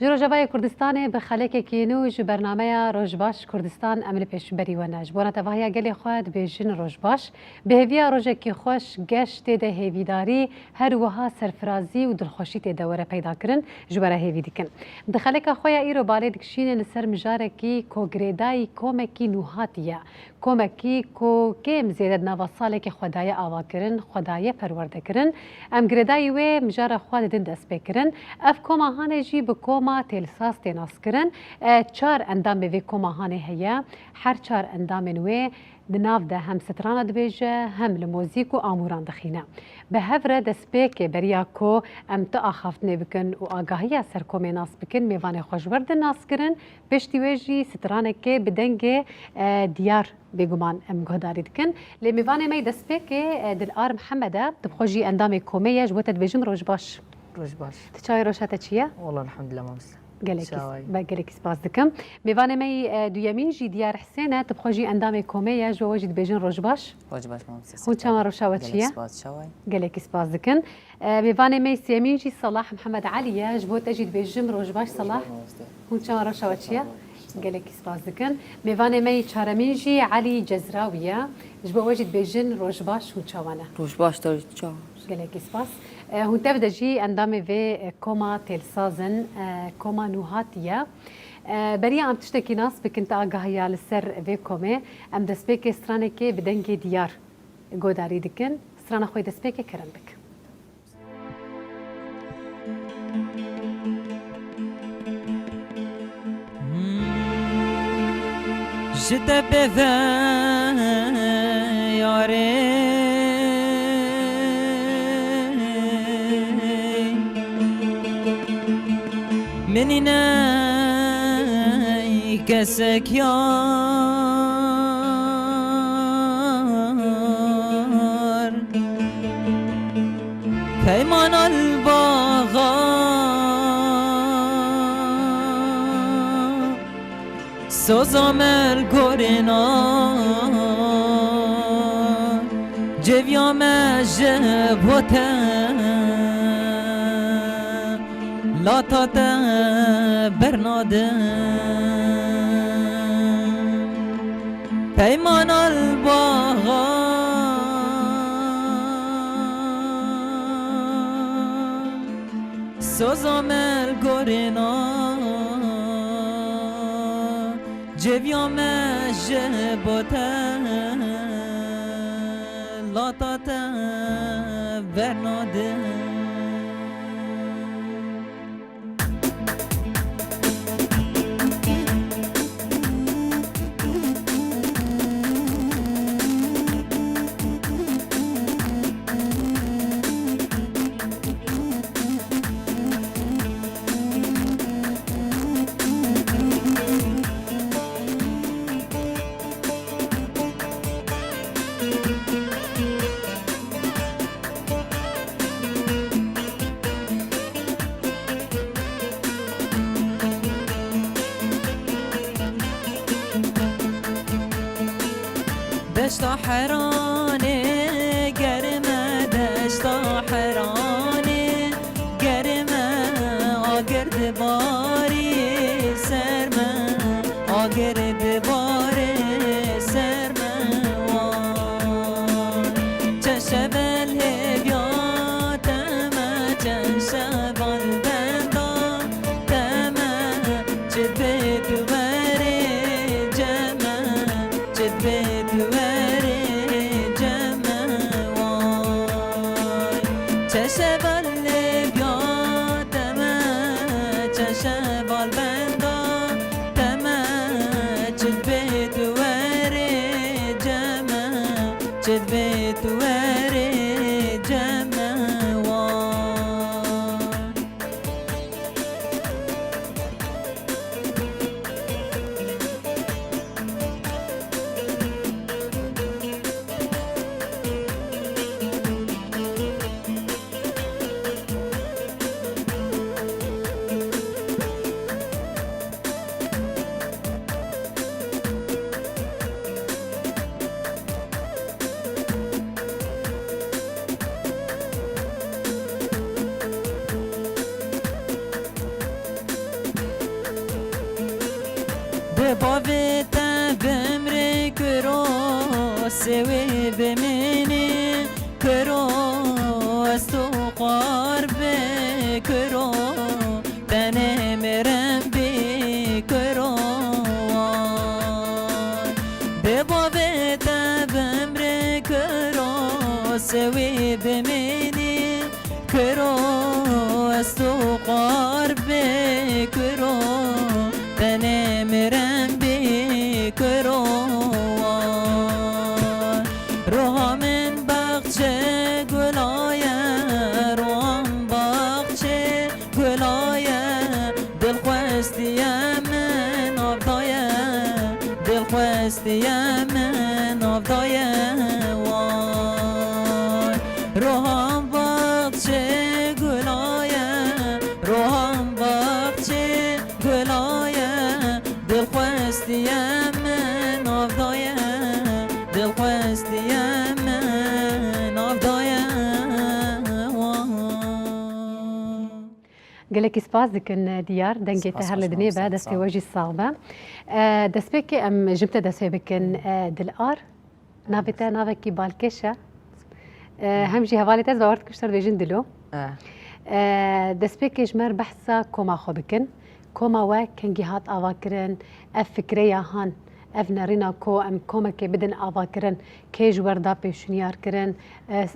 ji Rojavayê Kurdistanê bi xelekekî nû ji bernameya Rojbaş Kurdistan em li pêşberî we ne. Ji bo netevahiya gelê xwe dibêjin Rojbaş, bi hêviya rojekî xweş geştê de hêvîdarî her wiha serfirazî û dilxweşî tê de were peyda kirin ji were hêvî dikin. Di xeleka xwe ya îro balê dikişînin li ser mijarekî ku girêdayî komekî nûhatî ye. Komekî ku kêm zêde nava salekê xwedaye avakirin, xwedaye perwerdekirin. Em girêdayî wê mijara xwe didin destpêkirin. Ev koma hanê jî bi koma têlsaz tê naskirin. Çar endamê vê koma hanê heye. Her çar endamên wê di nav de hem strana dibêje, hem li mozîk û amûran dixîne. Bi hev re destpêkê beriya ku em ti axaftinê bikin û agahiya ser komê nas bikin, mêvanê xwe ji wir din naskirin, piştî wê jî stranekê bi dengê diyar bêguman em guhdarî dikin. Lê mêvanê me destpêkê Dilar Mihemede dixwe jî endamê komê ye ji bo te dibêjin Rojbaş. Rojbaş. Ti çavê roja te çi ye? والله الحمد لله مامسته. gelekî spas dikim. Mêvanê me duyemîn jî Diyar Hysên e, dixwe jî endamê komê ye ji bo we jî dibêjin Rojbaş. Rojbaş mامسته. Hûn çawa roja we çi ye? سپاس شوی. gelekî spas dikin. Mêvanê me sêmîn jî Salah Mihemed Elî ye, ji bo te jî dibêjim Rojbaş Salah. Hûn çawa roja we çi ye? gelekî spas dikin. Mêvanê me çaremîn jî Elî Cezrawî ye, ji bo we jî dibêjin Rojbaş hûn çawa ne. Rojbaş داری چا؟ gelekî spas. Hûn tev de jî endamê vê koma têlsazin, koma nûhatî ye. Beriya em tiştekî nas bikin te agahiya li ser vê komê, em destpêkê stranekê bi dengê diyar guhdarî dikin. Strana xwe destpêkê kirin bikin. ji te bêve yarê منی نه کسک یار پیمان الباغا سوزام الگورینا جویام جبوتن لا تاتا برنادم پیمان الباغا سوزام الگورینا جویام جبوتن لا تاتا برنادم دشتا حرانه گرمه دشتا حرانه گرمه آگرد باری سرمه آگرد باری سرمه وان چشبل هیاتمه چشبل بندا تمه چه دوباره جمه چه چشبل بیادمه بابتا بمری کرو سوی بمینی کرو استو قرب کرو تنه مرم بی کرو به بابتا بمری کرو سوی بمینی کرو استو قرب کرو تنه مرم بی کرو روها من بخچه گلایه روام بخچه گلایه دل خوستیه من آفدایه دل خوستیه من آفدایه روحم بخچه گلایه روحم بخچه گلایه دل خوستیه من آفدایه دل خوستیه من آفدایه قالك سباس دكن ديار دنجي تهر لدني بعد دسبي وجه الصعبة دسبيك ام جبت دسبي بكن دلار نافتا نافكي بالكشة همجي هوالي تاز باورت كشتر بيجن دلو دسبيك جمر بحثا كوما خو بكن كوما وا كن جهات اواكرن اف فكريا هان اف نارينا كو ام كوما كي بدن اواكرن كيج وردا بيشنيار كرن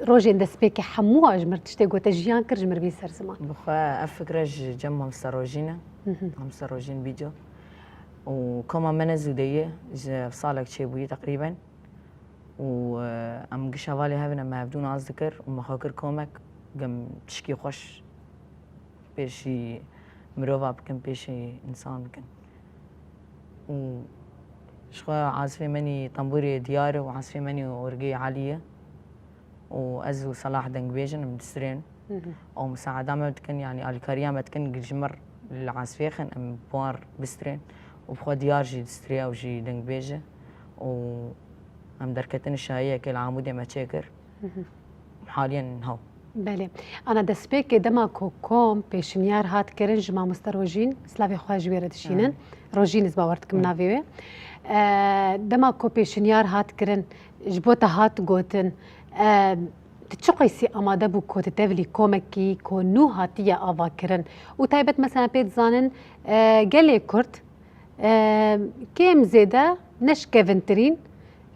روجين دسبيك حموها جمر تشتي قوت جيان كر جمر بي سر زمان بخوا افكرج جمع مستروجينا مستروجين بيجو وكما من زودية صالك شي بوي تقريبا وام قشافالي هبنا ما بدون اذكر ومخاكر كومك قم تشكي خوش بيشي مروفا بكن بيشي انسان بكن و شخوا عازفي مني طنبوري دياري وعازفي مني ورقي عالية وازو صلاح دنق بيجن مدسرين او مساعدة ما بتكن يعني الكاريا ما بتكن جمر العازفيخن ام بوار بسترين وبخوا ديار جي دستريا وجي دنق بيجه و ام دركتن الشهية كي العمودية ما تشاكر حاليا هاو بله انا دسبيك دما كوم بيشنيار هات كرنج ما مستروجين سلافي خواج ويرد شينن روجين زباورتكم نافيوي دما كو بيشنيار هات كرن جبوتا هات غوتن تتشقيسي اماده بو كو تتفلي كومكي كو نو هاتيه افا كرن وتايبت مثلا بيت زانن قالي كرت كيم زيدا نش كيفنترين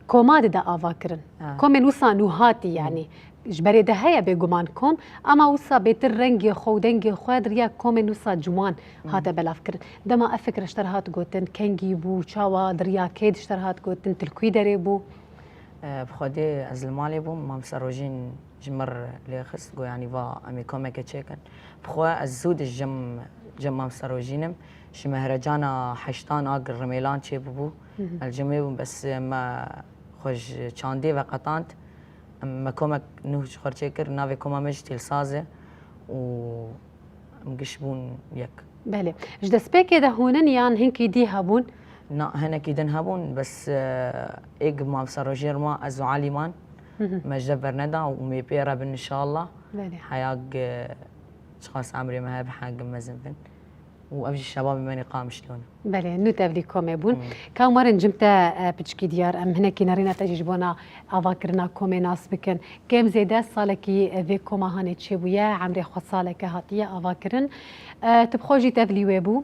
كوماد دا آوا کرن کومن وسا نوهاتی يعني جبري ده هيا بيجومان كوم اما وسا بيتر رنگي خو دنگي خوادر يا کومن وسا جوان هاتا بلاف کرن دما افكر اشترهات گوتن كنگي بو چاوا دريا كيد اشترهات گوتن تلكوي دري بو بخودي از المالي بو مام سروجين جمر ليخس جو يعني va امي كومك تشيكن بخوا الزود جم مام سروجينم شي مهرجانا حشتان اقر رميلان تشي بو الجميع بس ما خوش چاندي وقتانت ما كومك نوش خرچيكر ناوي كوما مجتيل سازه و مقشبون يك بله جدا سبيك ده هونن يان هنكي دي هابون نا هنا كيدن هابون بس ايق ما بسروجير ما ازو عاليمان مجدبر ندا ومي بيرا بن ان شاء الله بله حياق شخص عمري ما هب حاق مزنفن وابجي الشباب ماني قام شلون بله نو تافلي كومي بون كان مرن جمتا بتشكي ديار ام هنا كي نارينا تجيبونا افاكرنا كومي ناس بكن كم زيدا صالكي في كوما هاني تشيبويا عمري خو صالك هاتيه افاكرن تبخوجي تافلي ويبو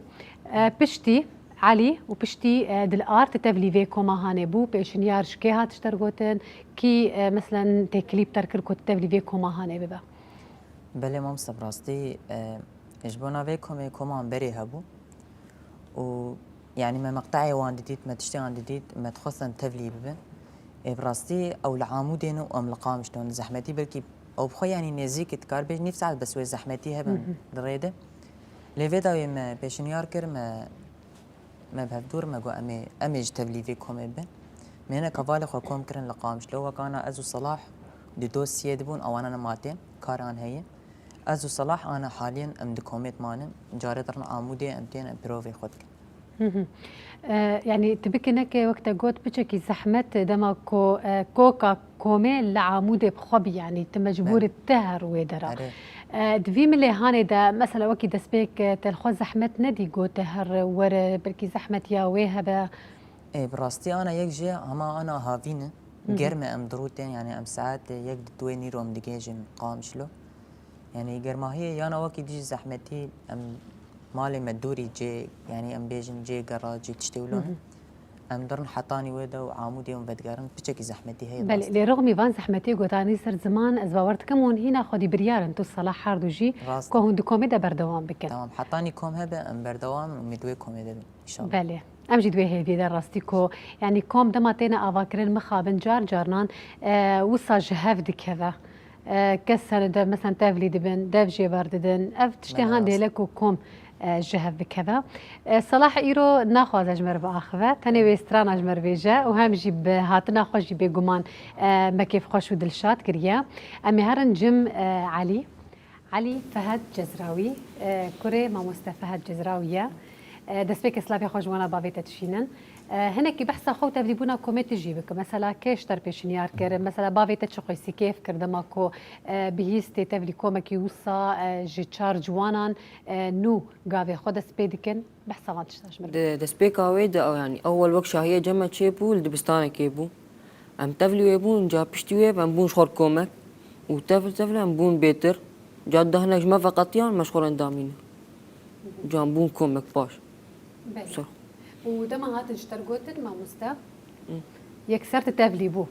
بشتي علي وبشتي دلار تتافلي في كوما هاني بو بيشنيار شكي هات اشترغوتن كي مثلا تكليب تركر كو تافلي في كوما هاني ببا بله مام سبراستي اجبونا في كوما بري هبو و يعني ما مقطعي وان ديت ما تشتغل ديت ما تخصن تفلي ببن براستي او العامودين ام لقام شلون زحمتي بركي او بخو يعني نزيك تكار بيج نفس على بس زحمتي هبن دريده لفيدا ما بيشنيار كر ما بهدور ما جو امي تفلي في كومي بن من هنا كفالي خو كوم كرن لقام شلو كان ازو صلاح دي دوسيه دبون او انا ماتين كاران هي ازو صلاح انا حاليا ام دكوميت مانم جارترن عمودي امتين بروفي خدك يعني تبكنك وقت قوت بشكي زحمت دما كوكا كومي لعمود بخبي يعني تمجبور التهر ويدرا دوی ملی هانی دا مثلا وکی دسپیک تلخو زحمت ندی گوته هر ور بلکی زحمت یا وی هبه براستي انا يك جي اما انا هافين جرمه ام دروتين يعني ام ساعات يك دوي نيرو ام دجاجم قامشلو يعني جرما هي يانا وكي دي زحمتي ام مالي مدوري جي يعني ام بيجن جي جراجي تشتولون ام درن حطاني ودا وعامودي ام بدقارن بتشكي زحمتي هي بله لرغم فان زحمتي قوتاني سر زمان از باورت كمون هنا خدي بريارن تو صلاح حاردو جي كو هندو كوميدا بردوام بكن تمام حطاني كوم هبه ام بردوام ومدوي كوميدا ان شاء الله بله ام جدوي هي في راستيكو يعني كوم دماتينا افاكرين مخابن جار جارنان وصا جهاف دكذا كسر ده مثلا تافلي دبن داف جي بارددن اف تشتهان ديلكو كوم جهف بكذا صلاح ايرو ناخذ اجمر باخذه تاني ويستران اجمر بيجا وهم جيب هاتنا خوش بيجومان ما كيف خوش ودلشات كريا امي هرن جم علي فهد جزراوي كوري ما مستفهد جزراويه دسبيك سلافي خوش وانا بافيتا تشينن هناك بحث خو تبليبونا كوميت جيبك مثلا كيش تر بيشنيار كر مثلا بافيتا تشقيسي كيف كردماكو بهيستي تبلي كومكي وصا جي تشارج وانان نو غافي خود سبيدكن بحث ما تشتاش مر دسبيك اويد او يعني اول وقت هي جمع تشيبو الدبستانه كيبو ام تفلي يبون جا بشتوي ام بون شخور كومك وتفل ام بون بيتر جاد هناك ما فقط يان مشغولين دامين جام بون كومك باش صح ودما هات اشترقوتن ما مستا يكسرت تافلي بو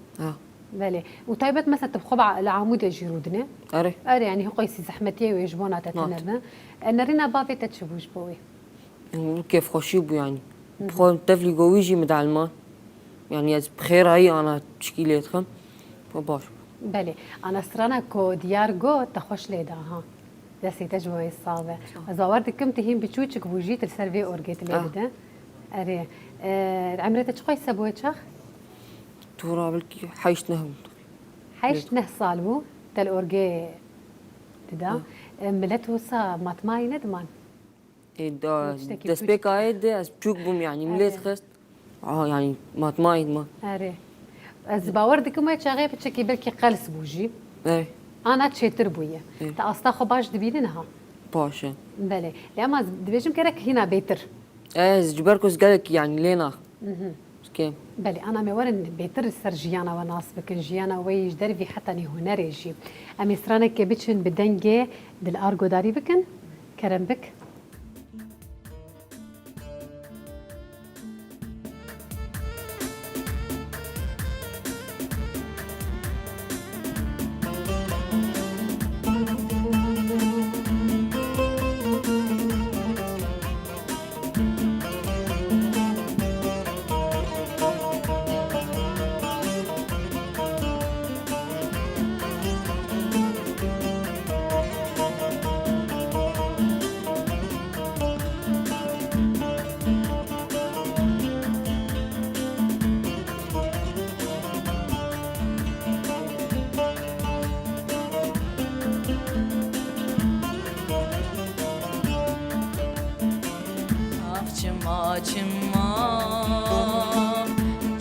بله وطيبت مثلا تبخبع العمود جيرودنا اري يعني هو قيسي زحمتي ويجبونا تتنبنا نرينا بافي تتشبوش بوي كيف خوشيبو يعني بخون تافلي قويجي مدعلمان يعني بخير هي انا تشكيلتكم فباش بله انا سرانا كو ديارجو تخوش ليدا ها دسي تجوي الصابه زوارد كم تهين بتشوتشك بوجيت السيرفي اورجيت ليدا اري عمرتك قيس سبوتشخ تورا بلكي حيشنهم حيشنه صالبو تل اورجي تدا ملتو صا ماتماي ندمان دسبيك عيد از بشوك بوم يعني مليت خست يعني ماتماي ما اري از باورد كم تشغي بتشكي بلكي قلس بوجي اي انا تشتر بويا تا استا خو باش دبينها باشا بله لما دبيجم كرك هنا بيتر جبركوس قالك يعني لينا كيف بله انا مورن بيتر السرجيانا وناس بكن جيانا ويج دربي حتى ني هنري جي امي سرانك بيتشن بدنجه دل ارجو داري بكن كرم بك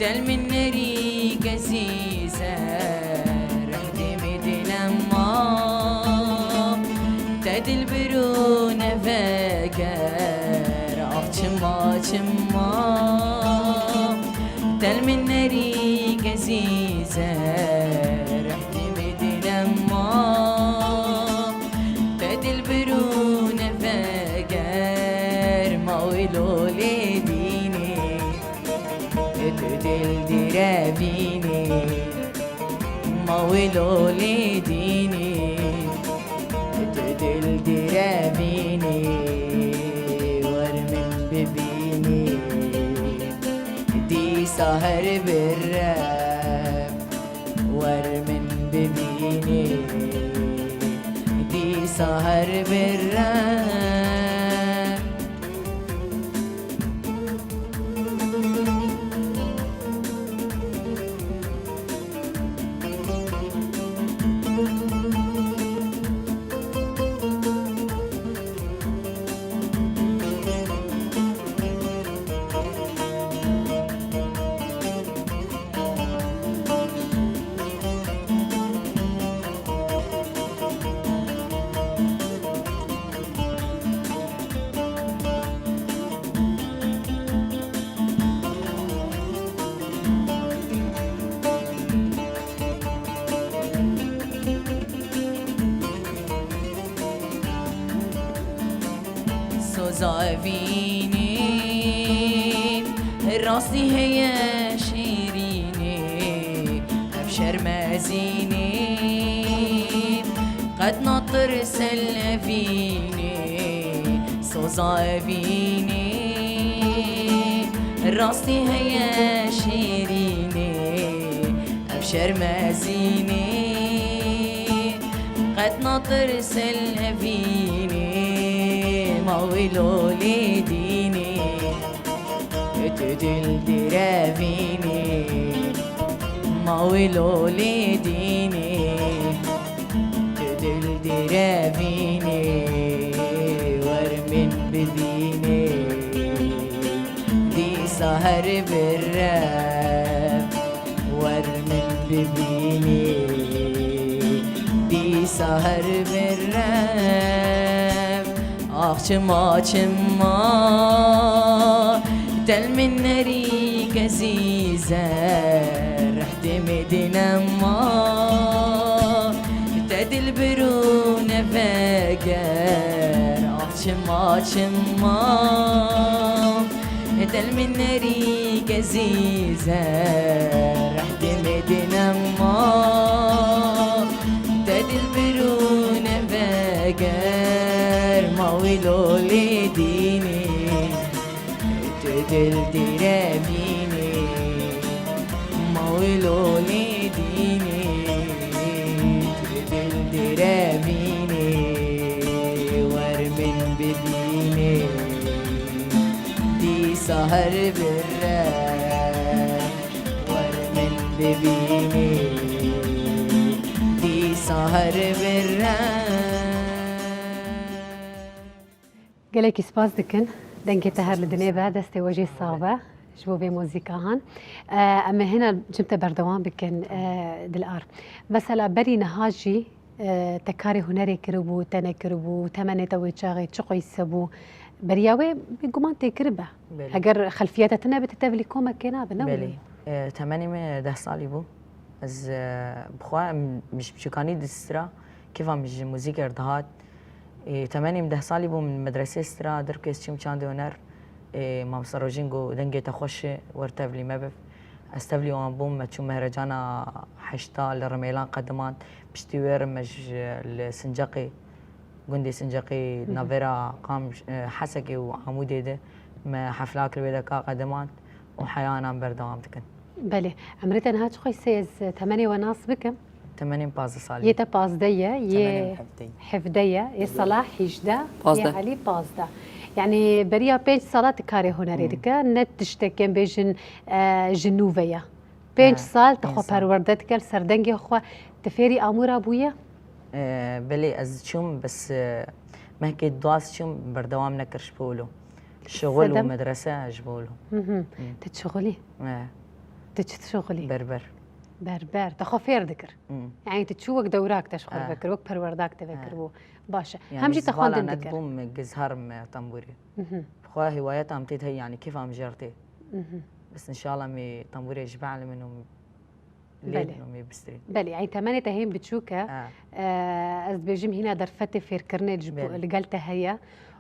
دل من نري قزيزة رهدي مدينة ما تدل برونة فقر عفشما دل من نري قزيزة رهدي مدينة ما تدل برونة فقر ما ولولي ديني تدل درابيني ما ولولي ديني تدل درابيني ورمن ببيني دي سهر بالراب ورمن ببيني دي سهر بالراب سوزافيني راسي هي شيريني أبشر مازيني قد نطر سلفيني سوزافيني راسي هي شيريني أبشر مازيني قد نطر سلفيني مويلو لديني تدل درافيني مويلو لديني تدل درافيني ورمن بديني دي سهر بالراب ورمن بديني دي سهر بالراب آخ چما تل من نري كزيزة رحت مدينة ما تدل برون فاقر آخ چما تل من نري كزيزة رحت مدينة ما تدل برون فاقر مويلو لديني تدل دراميني مويلو لديني تدل دراميني ورمن بديني دي سهر بالراب ورمن بديني دي سهر بالراب قالك سباس دكن دنكي تهر لدنيبة دستي وجه صعبة جبوبي موزيكاهن أما هنا جبت بردوان بكن دلار مثلا بري نهاجي تكاري هنري كربو تنا كربو تمني توي شاغي تشقي سبو برياوي بيقومان تكربه هجر خلفياتنا بتتبلي كوما كنا بنولي تمني من 10 سالي بو از بخوا مش بشكاني دسترا كيف مش موزيكا ارتهات تماني من 10 سالي بو من مدرسة استرا دركس شيم شاندي ونر مام سروجينجو دنجي تخش ورتبلي مبف استبلي وان بوم ما تشوف مهرجانا حشتا لرميلان قدمات بشتوير مج السنجقي جندي سنجقي نافيرا قام حسكي وعمودي ده ما حفلات الويدا كا قدمات وحيانا بردوام تكن بله عمرتن هات خوي سيز 8 ونص بكم 8 باز سالي يتا باز ديا ي حفدية يا صلاح يجدا يا علي بازدا يعني بريا بيج صلاة كاري هنا ريدكا نت تشتكين بيجن جنوبية بيج صال تخو پروردتك سردنجي خو تفيري امور ابويا بلي از شوم بس ما هيك دواس شوم بردوام نكرش بولو شغل ومدرسة جبولو تتشغلي تتشغلي بربر تخافير ذكر يعني تتشوك دوراك تشغل فكر وك پرورداك تفكر بو باشا يعني هم جي تخوند ذكر ندبوم جزهر طنبوري بخوا هوايات عم تيت هي يعني كيف عم جرتي بس ان شاء الله مي طنبوري يجبع لي منهم ليه مي بستري بلي يعني تمانية تهين بتشوكا از بيجيم هنا درفتي فير كرنيج اللي قالتها هي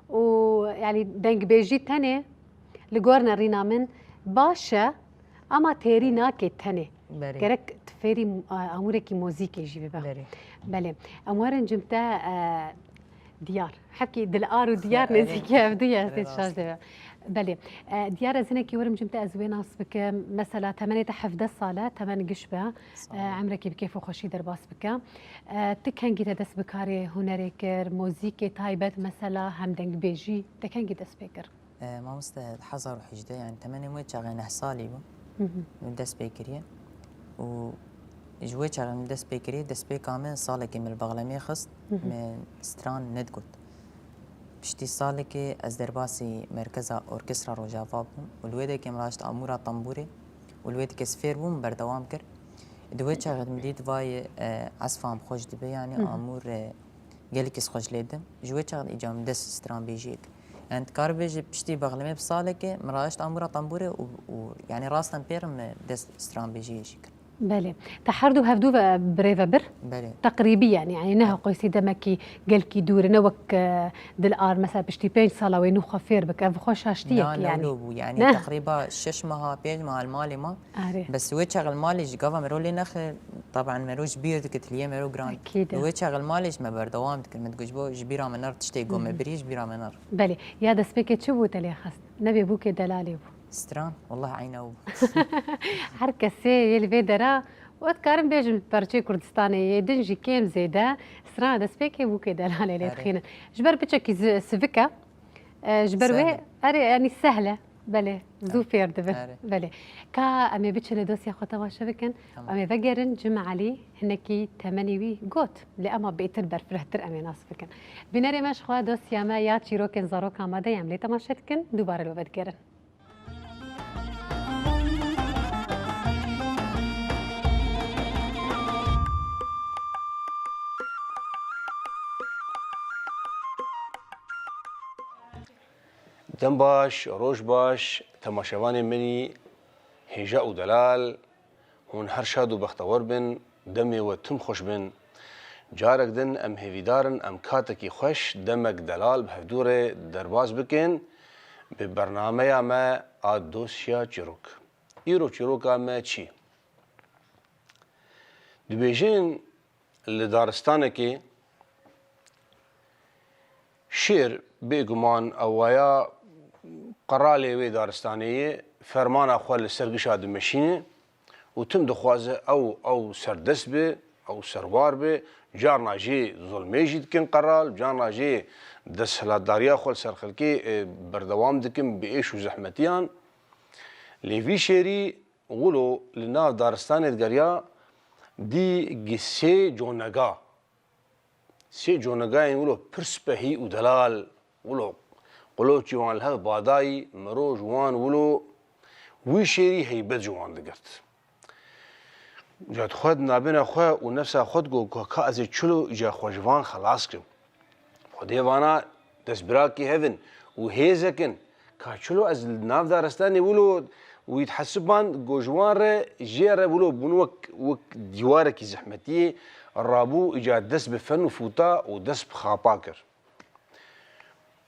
ويعني دنج بيجي تاني لقورنا رينا من باشا اما تيري ناكي تاني كرك تفيري امورك موزيكي يجي ببا بله امورن جمتا ديار حكي دلار وديار نزيكي بدي استشاج بله ديار زينك يورم جمتا ازوين بك مثلا 8 حفظ صاله 8 قشبه عمرك بكيف وخشي درباس بك تكنجي تدس بكاري هنرك موزيكي تايبت مثلا هم دنگ بيجي تكنجي دس بكر ما مست حضر وحجده يعني 8 موت شغله نحصالي من دس بكريه و جوي شغل من دس بكري دس بي كامل صالك من البغلمي خص من ستران ندقت بشتي صالك از درباسي مركز اوركسترا روجافا والويدا كم راشت امورا طنبوري والويدا كسفير بوم بردوام كر دوي شغل مديد فاي عصفام خوش دبي يعني امور قالك خوش ليدم جوي شغل اجام دس ستران بيجيك يعني تكاربيج بشتي بغلمي بصالك مراشت امورا طنبوري ويعني راسا بيرم دس ستران بيجي يجيك بله تحردو بهفدو بريفا بر بله تقريبيا يعني نها قيسي دمكي قالكي دور نوك دلار مثلا بشتي 5 صلاة وينو خفير بك خوش هاشتيك لا يعني نولو يعني نه. تقريبا 6 ماه 5 ماه المالي ما آره. بس وي شغل مالج قفا مرو لي نخل طبعا مروش بير دك تليه مرو جراند أكيد. وي شغل مالج ما بردوام دك متجبو جبيرا منار تشتي قوم بريش جبيرا منار بله يا دسبيك شو تلي خاص نبي بوك دلالي بو ستران والله عينو هركسي يلي بيدرا واتكارم بيجم برشي كردستاني دنجي كيم زيدا سرا دسبيك بوك دلالي لي تخينا جبر بتشكي سفكا جبر وي سهلة. اري يعني سهله بله زوفير دبر أري. بله كا امي بتشل دوسيا خطا واشبكن امي فجرن جمع علي هنكي تمنيوي جوت لاما بيتر برفرتر امي ناصفكن بنري مش خوا دوسيا ما يا تشيروكن زاروكا ما دايم لي تماشتكن دوباره لو بدجرن دم باش روش باش تماشوان منی هجاء و دلال هون هر شاد و بختور بن دمی و تم خوش بن جارک دن ام هیویدارن ام کاتکی خوش دمک دلال بهدور درباز بکن به برنامه ما آدوسیا چیروک ایرو چیروکا ما چی دبیجین لدارستانه که شیر بگمان اوایا قراله وی دارستانیه فرمان اخوال سرگشاد مشینه و تم دخوازه او سردست به او سروار به جارنا جی ظلمه جید کن قرال جارنا جی دستهلاتداریا خوال سرخلکی بردوام دکن به ایش و زحمتیان لیوی شیری غلو لناف دارستان ادگریا دی گسه جونگا سه جونگا این ولو پرسپهی و دلال ولو قلو جوان له بادای مرو جوان ولو وی شیری هیبت جوان دگرت جات خود نابین خو و نفس خود گو که از چلو جا خوجوان خلاص کم خودی وانا دستبرا کی هفن و هیزکن که چلو از ناف دارستانی ولو و يتحسبان جوجوان ر جير ولو بنوك ديوارك زحمتي الرابو اجا دس بفن وفوتا ودس بخاباكر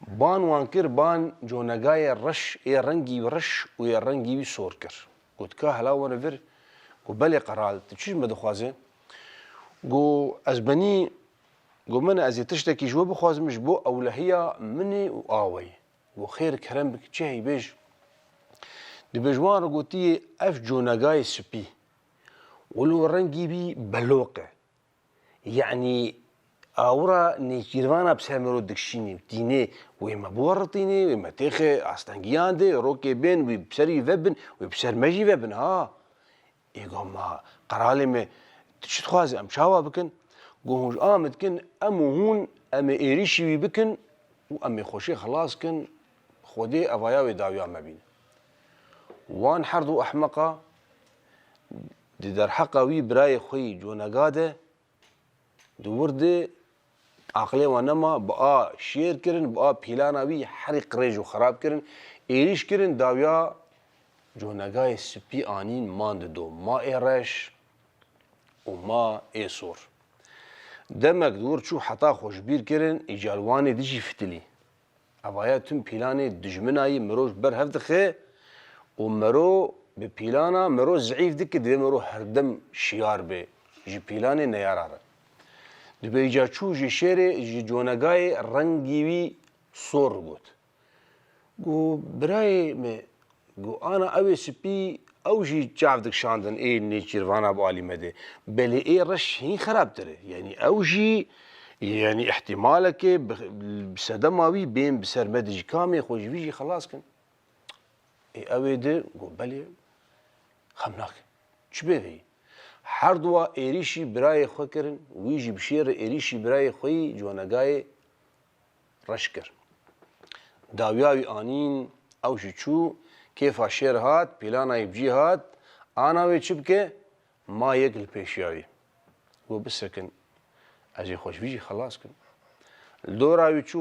بان وانكر بان جونغاي رش اي رنگي رش ويا رنگي سوركر قلت كا هلا ونفر قو بالي قرال تشيش مدخوازه قو ازبني قو من ازي تشتكي جو بخواز مش بو اولهيه مني واوي وخير كرم بك تشي بيج دبجوان رقوتي اف جونغاي سبي ولو رنگي بي بلوقه يعني اورا نيجيروانا بسامرو دكشيني ديني ويما بورطيني ويما تيخي استانجيان دي روكي بين ويبسري فبن ويبسر مجي فبن ها يقوم ما قرالي ما تشت خوازي ام شاوا بكن قوهوش متكن امو هون ام ايريشي بكن وامي خوشي خلاص كن خودي افاياوي داويا ما بين وان حردو احمقه دي در حقا وي براي خوي جونغاده دورده عقلي ونما بقى شير كرن بقى بيلانا وي حرق ريج وخراب كرن ايريش كرن داويا جونغاي سبي انين ماند دو ما ايرش وما ايسور دمك دور شو حتا خوشبير كرن اجالواني دجي فتلي ابايا تم بيلاني دجمناي مروج بر هفدخه ومرو ببيلانا مرو زعيف دك دي مرو هردم شيار بي جي بيلاني نيارار دبي جا چو جي شيري جي جونغاي رنگيوي صور قوت قو براي مي قو انا اوي سبي او جي جاف دك شاندن اي نيچيروانا بالي مدي بلي اي رش هين خراب تري يعني او جي يعني احتمالك بسدماوي بين بسر مدج كامي خوش بيجي خلاص كن اوی ده گو بله خمناک چی بهی هر دوا ایریشی برای خو کرن ویجی بشیر ایریشی برای خوی جوانگای رش کر داویاوی آنین اوشی چو کیفا شیر هات پیلانای بجی هات آناوی چی بکه ما یک الپیشیاوی گو بسکن ازی خوش بیجی خلاص کن دوراوی چو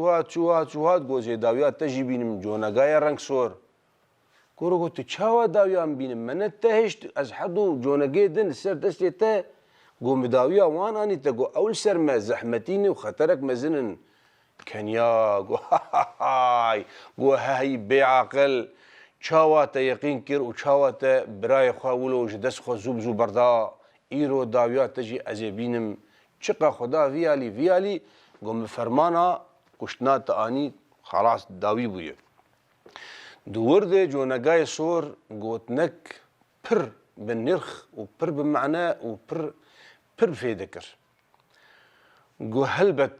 هات گوزی داویات تجی بینم جوانگای رنگ سور گورو گو تو چاوا داویان بینم من تهشت از حدو جونگی دن سر دستی تا گو مداویا وان آنی تا گو اول سر ما زحمتینی و خطرک مزنن کنیا گو هاي گو هاي بیعقل چاوا تا یقین کر و چاوا تا برای خواولو جدس خوا زوب زوب بردا ایرو داویا تجی از بینم چقا خدا ویالی گو مفرمانا کشتنا تا آنی خلاص داوی بویه دورده جونگای صور گوتنک پر بالنرخ و پر بمعنى و پر فيدكر جو هلبت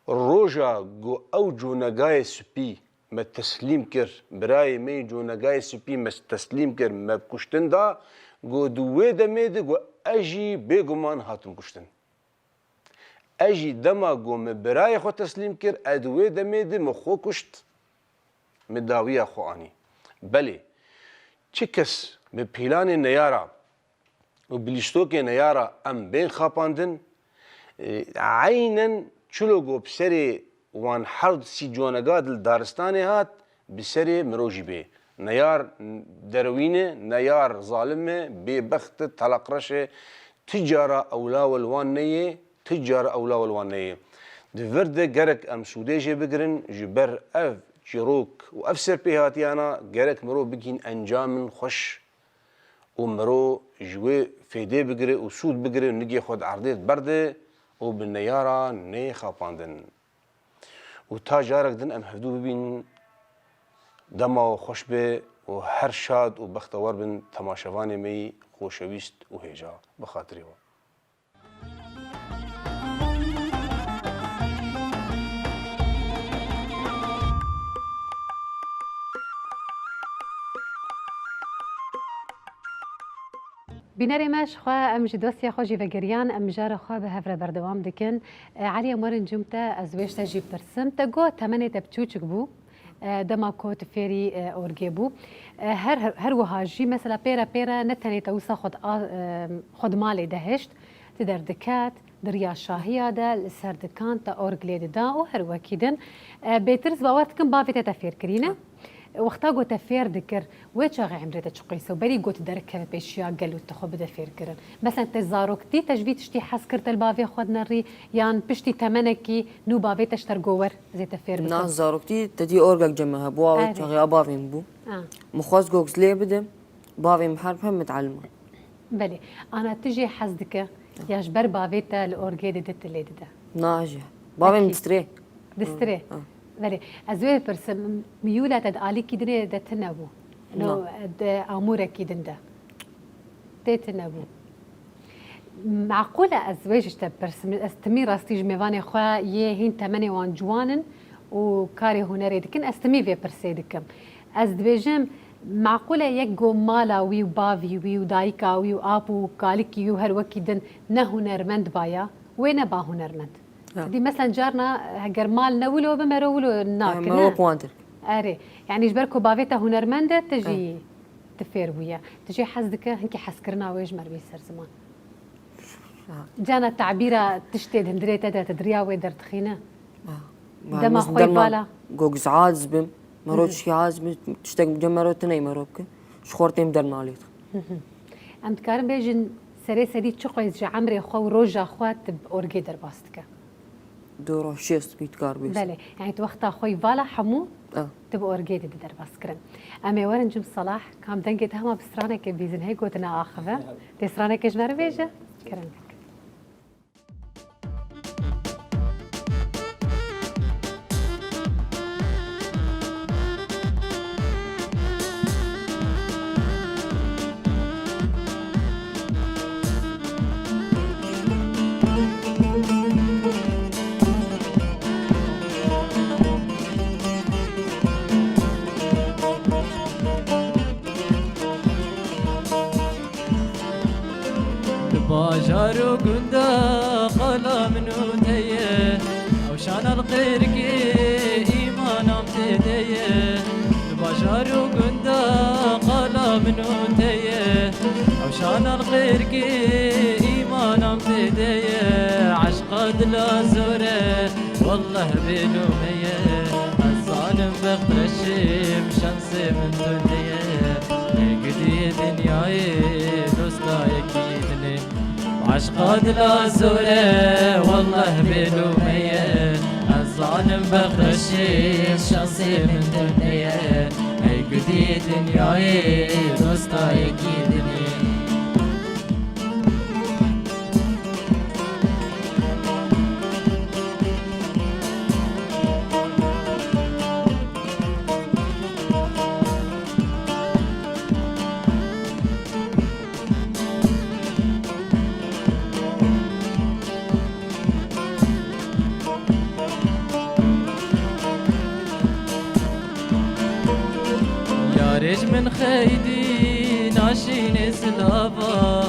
الروجا جو او جونگای سپی ما تسلیم کر برای می جونگای سپی ما تسلیم کر ما بکشتن دا جو دوه دمید جو اجی بگمان هاتم کشتن اجی دما جو ما برای خو تسلیم کر ادوه دمید مخو کشت مداویه خوانی بله چه کس به پیلان نیارا و بلیشتوک نیارا ام بین خاپاندن عینا چلو گو بسری وان حرد سی جونگا دل دارستانی هات بسری مروجی به نیار دروینه نیار ظالمه بی بخت تلقرشه تجارة اولا والوان نیه تجارة اولا والوان نیه دورده گرک ام سودیجه بگرن جبر اف جروك وافسر بهاتيانا جارك مرو بجين انجام خوش ومرو جوي فيدي بقري وسود بقري ونجي خد عرضيت برده وبالنيارة ني خاباندن وتا جارك دن ام هفدو ببين دما خوش به وهر شاد وبختوار بن تماشواني مي خوشويست وهيجا بخاطري بیناری ماش خوا ام جدوسیا خو جیوگریان ام جار خوا به هفره بردوام دکن علی امرن جمتا از ویشتا جی پرسم تا گو تمنی تبچوچک بو دما کوت فيري اورجيبو هر وهاجي مثلا بيرا نتني توسا خد مالي دهشت تدر دكات دريا شاهية دا لسر دكان تا اورجليد دا وهر وكيدن بيترز باورتكم بافي تفير كرينا وقتا قلت تفير ذكر ويتشاغي عمري تشقيسه وبري قلت درك بيشيا قالوا تخب دفير كرن مثلا تزاروكتي تجبي تشتي حسكرت البافي خدنا الري يعني بشتي تمنكي نو بافي تشتر جوور زي تفير نا زاروكتي تدي اورجك جمها بوا تشاغي ابافي بو مخاز جوكس ليه بدم بافي محارب هم متعلمه بلي انا تجي حسدك يا جبر بافيتا الاورجي دت اللي ده ناجح بافي مستري دستري بله ازوی پرسم میوله تد آلی کدنی دت نبو نو آموره کدن ده دت نبو معقوله ازواج تبرسم استمي راستي جميفاني خوا هين تمني وان جوانن وكاري هنري دكن استمي في برسيدكم از دبيجم معقوله يجو مالا وي وبافي وي ودايكا وي وابو كاليكي وهر وكيدن نهنرمند بايا وين با هنرمند دي مثلا جارنا هجر مال نولو بمرولو ناكنا مرو بوانتر اري يعني جبركو بافيتا هنرمنده تجي تفير ويا تجي حسدك هنكي حسكرنا ويج مربي سر زمان جانا تعبيره تشتي هندريتا تدريا ويدر تخينا دما خوي بالا جوجز عازبم مروتش عازبم تشتاق جمرو تني مروك شخورتيم در ماليت ام تكارم بيجن سري سدي تشقيز جا عمري خو روجا خوات باورجي در باستك دورو شيست بيتكار بيس بله يعني توقتا خوي بالا حمو تبقى اورجيدي در باسكرن اما ورن جم صلاح كام دنجت هما بسرانك بيزن هيك وتنا اخذه تسرانك جمر بيجا كرنك باجارو قندا خلا منو تيه وشان الخير كي ايمانم تديه باجارو قندا خلا منو تيه وشان الخير كي ايمانم تديه عشق دلا زوره والله بينو ميه الظالم بقدر الشيم شان شانسي من دنيا قدي دنياي دوستا يكيدني وعشقا دلا زورة والله بلومية الظالم بخشي شانسي من دنيا قدي دنياي دوستا يكيدني ريج من خيدي ناشين سلافا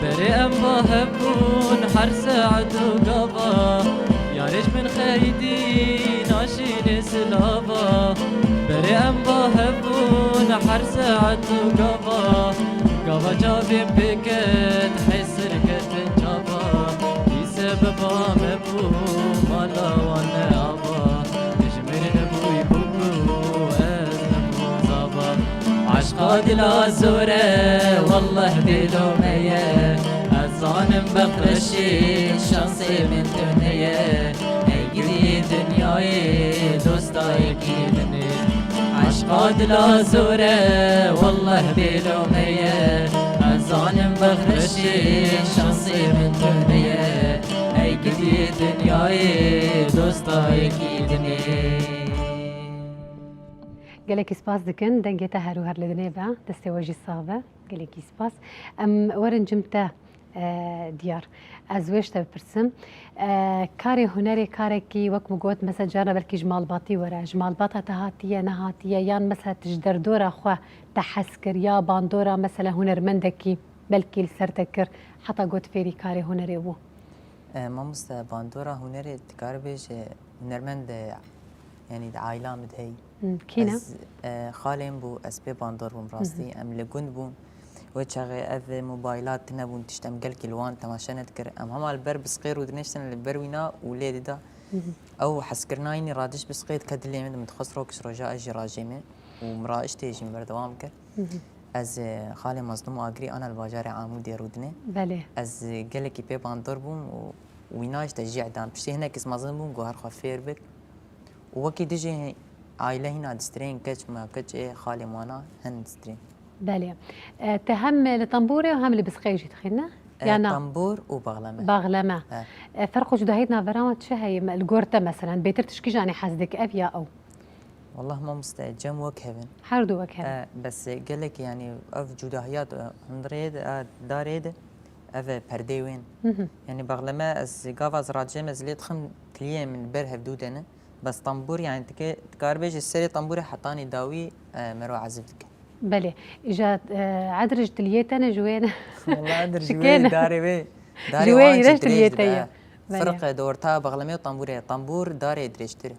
بري ام بهبون حرس عدو قبا يا ريج من خيدي ناشين سلافا بري ام بهبون حرس عدو قبا قبا جابي بكت حيسر كت جابا يسبب مبو مالا وانا ابا يجمر نبوي بوبو عشقا دلا زورة والله بلومية الظالم بقرشي شانسي من دنيا قدي دنياي دوستا يكيدني عشقا دلا زورة والله بلومية الظالم بقرشي شانسي من دنيا قدي دنياي دوستا يكيدني قالك سباس دكن دنجتا هارو هر لدنيبا دستواجي صعبة قالك سباس ورن جمتا ديار ازويشتا برسم كاري هنري كاركي وك مقوت مثلا جانا بلكي جمال باطي ورا جمال باطا تهاتية نهاتية يان مثلا تجدر دورا خوا تحسكر يا باندورا مثلا هنرمندكي بلكي لسرتكر حتى قوت فيري كاري هنري بو ما مستا باندورا هنري تكاربيش هنرمند يعني عائلة مدهي كينا خالم بو اسبي باندور بوم راستي ام لگوند بون وچغه اف موبايلات نبون تشتم قال كيلوان تماشا نذكر ام هم البر بسقير ودنشتن البروينا وليد دا او حسكرنايني رادش بسقيت كدلي من متخسرو كس رجاء اجي راجمه ومراش تيجي بردوام كر از خالي مظلوم اجري انا الباجار عمود يرودني بله از قال كي بي باندور بوم ويناش تشجيع دان بشتي هناك اسم مظلوم بوم جوهر خفير بك وكي ديجي عائلة هنا دسترين كتش ما كتش إيه خالي مانا هن دسترين. بله تهم لطنبورة وهم اللي بسقيجي تخيلنا؟ يعني طنبور وبغلمة. بغلمة. فرق جداهيتنا فرامت شهي الجورتا مثلا بيتر تشكيج يعني حاسدك أبيا أو. والله ما مستعجم وكهفن. حردو وكهفن. بس قال لك يعني أف جداهيات هندريد داريد أف برديوين. يعني بغلمة از قافز راجم از ليت خم تليه من بره بدودنا. بس طنبور يعني تكاربيج السري طنبوري حطاني داوي مرو عزفتك. بله اجا عدرج تليتنا جوينا والله عدرج جوي داري بي داري جوي رج تليتيا فرق دورتها بغلمي وطنبوري طنبور داري دريشتري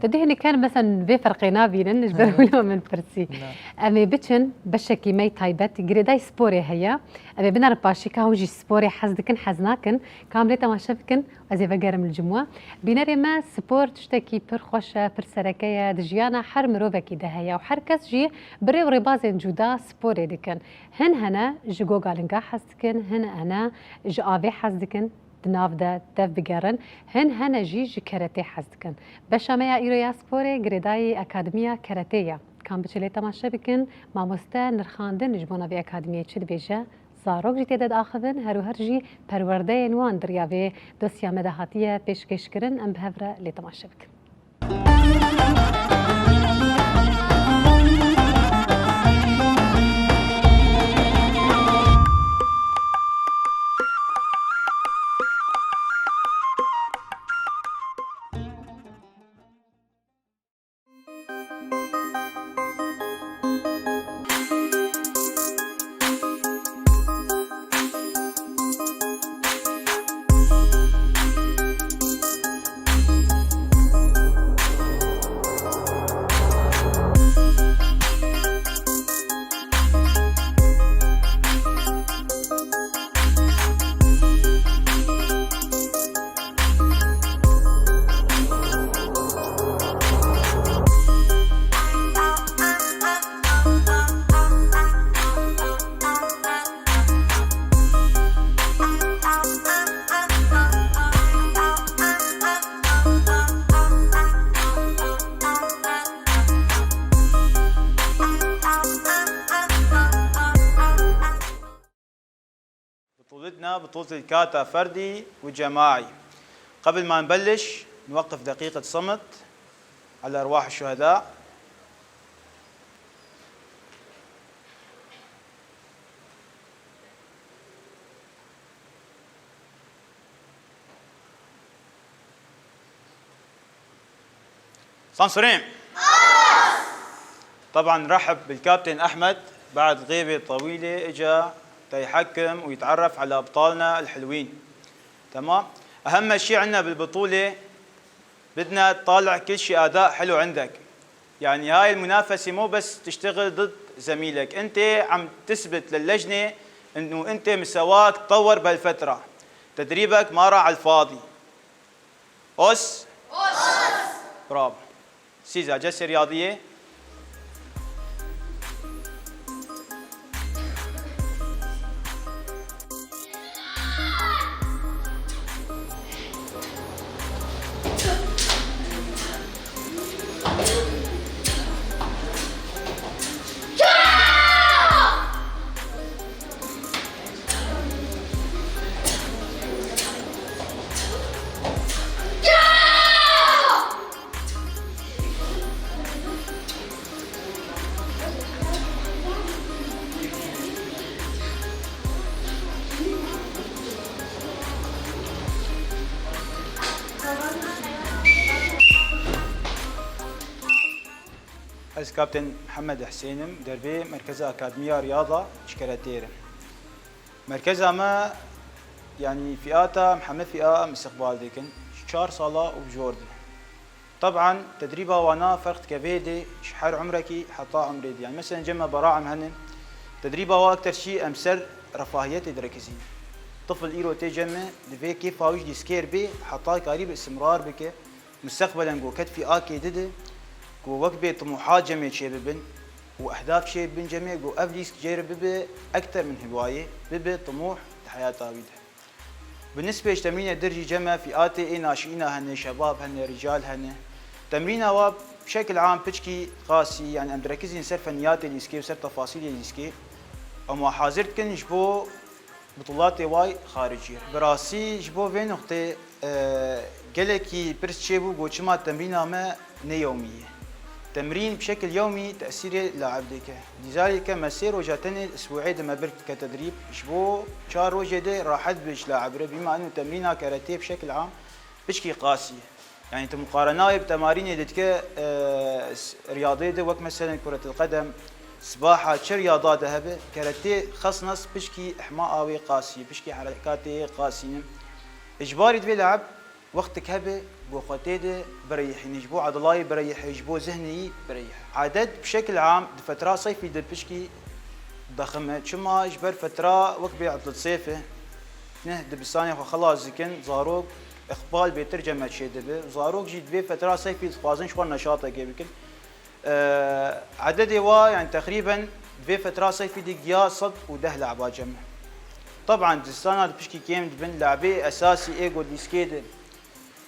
تدي هني كان مثلا في فرقنا بينن نجبروا من فرسي امي بتشن بشكي مي تايبت جريداي سبوري هيا امي بنار باشي كاوجي سبوري حزدكن حزناكن كاملتا ما شفكن ازي فقرم الجموع بيناري ما سبورت تشتكي بر خوشه بر سركيه دجيانا حر مروبكي ده هيا وحر كس جي بري ربازن جودا سبوري دكن هنا جوجو قالنقا حزدكن انا جافي حزدكن نافدا دف بگرن هن جيج كاراتيه حزدكن بشاميا ايرويا سبوري گريداي اكاديميا كاراتيه كان بچلي تماشا بكن ما مستا نرخاندن نجبونا في اكاديميا چد بيجا زاروك جي تدد اخذن هرو هرجي پرورده نوان درياوي دوسيا مدهاتيه پیشکش کرن ام بهفره لي تماشا بكن عندنا بطولة الكاتا فردي وجماعي. قبل ما نبلش نوقف دقيقة صمت على أرواح الشهداء. صنصرين. طبعا نرحب بالكابتن أحمد بعد غيبة طويلة اجا تيحكم ويتعرف على أبطالنا الحلوين. تمام. أهم شيء عندنا بالبطولة بدنا تطالع كل شيء أداء حلو عندك. يعني هاي المنافسة مو بس تشتغل ضد زميلك، أنت عم تثبت للجنة إنه أنت مستواك تطور بهالفترة. تدريبك ما راح على الفاضي. أوس؟ برافو. سيزا جلسة رياضية. أز كابتن محمد حسين مدربي مركز أكاديمية رياضة شكراتير. مركزها ما يعني فئاتها محمد فئة مستقبال ديكن شار صلاة وبجوردن. طبعا تدريبها وانا فرق كبيدي شحر عمركي حتى عمري دي. يعني مثلا جمع براعم هن تدريبها واكثر شيء امسر رفاهيات دركزي. طفل ايرو تجمع دفي كيف هاوش دي سكير بي حتى قريب استمرار بك مستقبلا جو كتفي اكي دده ووكبي طموحات جميع شبابن واهداف شبابن جميع جو افليس جيرب ببي اكثر من هوايه ببي طموح حياتها بيدها. بالنسبه لتمرين درجي جمع فئاتي ناشئين هن شباب هن رجال هن تمرين واب بشكل عام بتشكي قاسي. يعني ام تركزي نسر فنيات الاسكي وسر تفاصيل الاسكي اما حاضرت كن جبو بطولات واي خارجيه براسي جبو في نقطه قالكي برس شيبو جو شما تمرين ما يوميه تمرين بشكل يومي تأثيره لاعب ديك. لذلك مسير وجاتني الأسبوعي دما برك كتدريب شبو شهر وجدي راحت بيش لاعب بما أنه تمرينها كاراتيه بشكل عام بشكي قاسية. يعني مقارنة بتمارين ديك رياضية وقت مثلا كرة القدم سباحة شر رياضات هبه كاراتيه خصنص بشكي إحماء قوي قاسية بشكي حركات قاسية إجباري تبي لعب وقتك هبه بو خطيده بريح يجبو عضلاي بريح يجبو ذهني بريح. عدد بشكل عام فترة صيفي دبشكي ضخمة شما اجبر فترة وقت بعطلة صيفه نه دبستاني خلاص زكن زاروك اقبال بترجمة شي دبه زاروك جيت بيه فترة صيفي خوازن شوار نشاطه كيبكن عدد وا يعني تقريبا بيه فترة صيفي دي يا صد وده لعبة جمع. طبعا دبستان دبشكي كيم دبن لعبه اساسي ايجو ديسكيده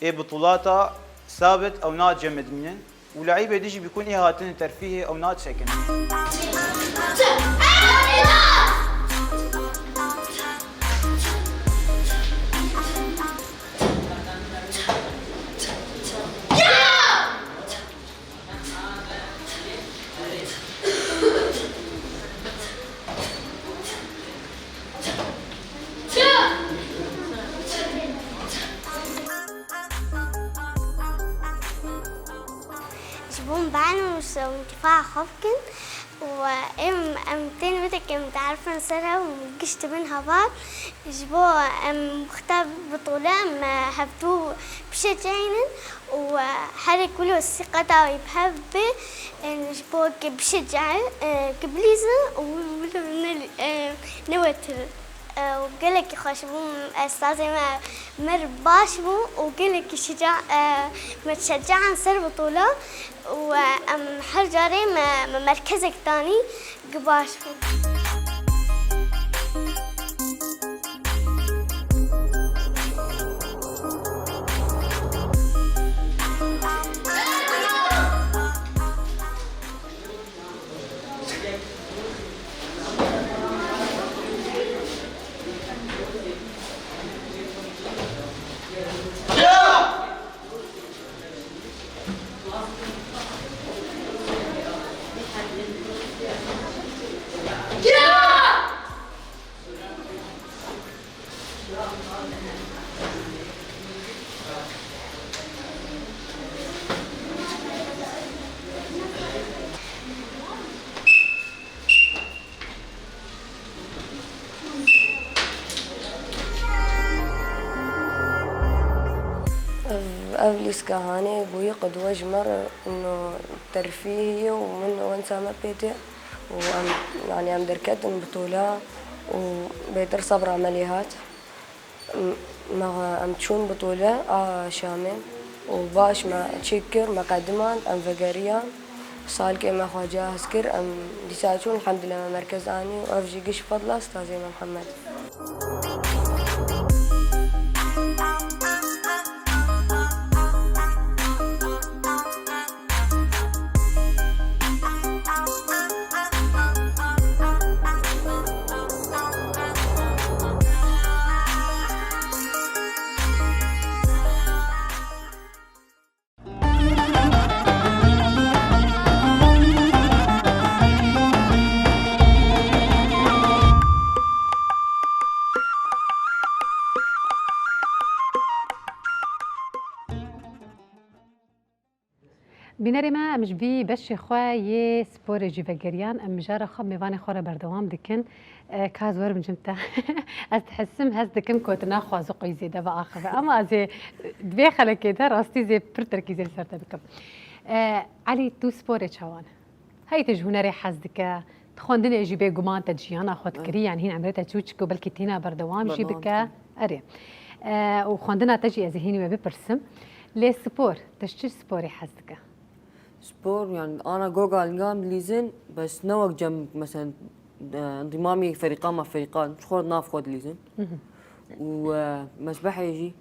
ايه بطولاتها ثابت او ناد جمد منن ولعيبه ديجي بيكون ايه هاتن ترفيهي او ناد سكن. بوم بعلمس وانتفاع خفكن وام امتين متك متعرفة نسرها ومقشت منها بعض جبو مختار بطولة ما هبتو بشجعين وحرك كله الثقة ويبحب جبو بشجع قبليزة ونوتر وقالك يخش بوم استاذي ما مرباش بو وقالك شجاع ما تشجع نسر بطولة وام حرجاري ما مركزك تاني قباش بو. ليسكا هاني بوي قدوة جمر إنه ترفيهي ومن وانسى ما بيتي وأم يعني أم دركت بطولة وبيتر صبر عمليات ما أم تشون بطولة شامل وباش ما تشكر مقدمان أم فقريان صال كما خواجه هسكر أم ديساتون الحمد لله مركز آني وأفجي قش فضل أستاذ محمد. بینەری ما ئەمش بی بەشی خوا یێ سپۆرێکی ڤەگەریان ئەم جارە خۆ میوانی خۆرە بەردەوام دکن کاز وەرم جمتە ئەس حسم هەست دکم کۆتە ناخوازە قۆی زێدە بە ئاخەوە ئەمە ئازێ دوێ خەلەکێتە ڕاستی زێ پر تەرکیزێ سەرتە بکەم علی تو سپۆرێ چاوانە هەیتەش هونەرێ حەز دکە خوندنێژی بێگومان تە جیانا خۆتکردی یان هین ئەمرێتە چوچک و بەلکی تێنا بەردەوامشی بکە ئەرێ و خوندنا تەجی ئەزیهینی وێ بپرسم لێ سپۆر تەش سپۆری حەز دکە سبور يعني انا جوجا القام ليزن بس نوق جنب مثلا انضمامي فريقان مع فريقان مش خود ناف خود ليزن ومسبح يجي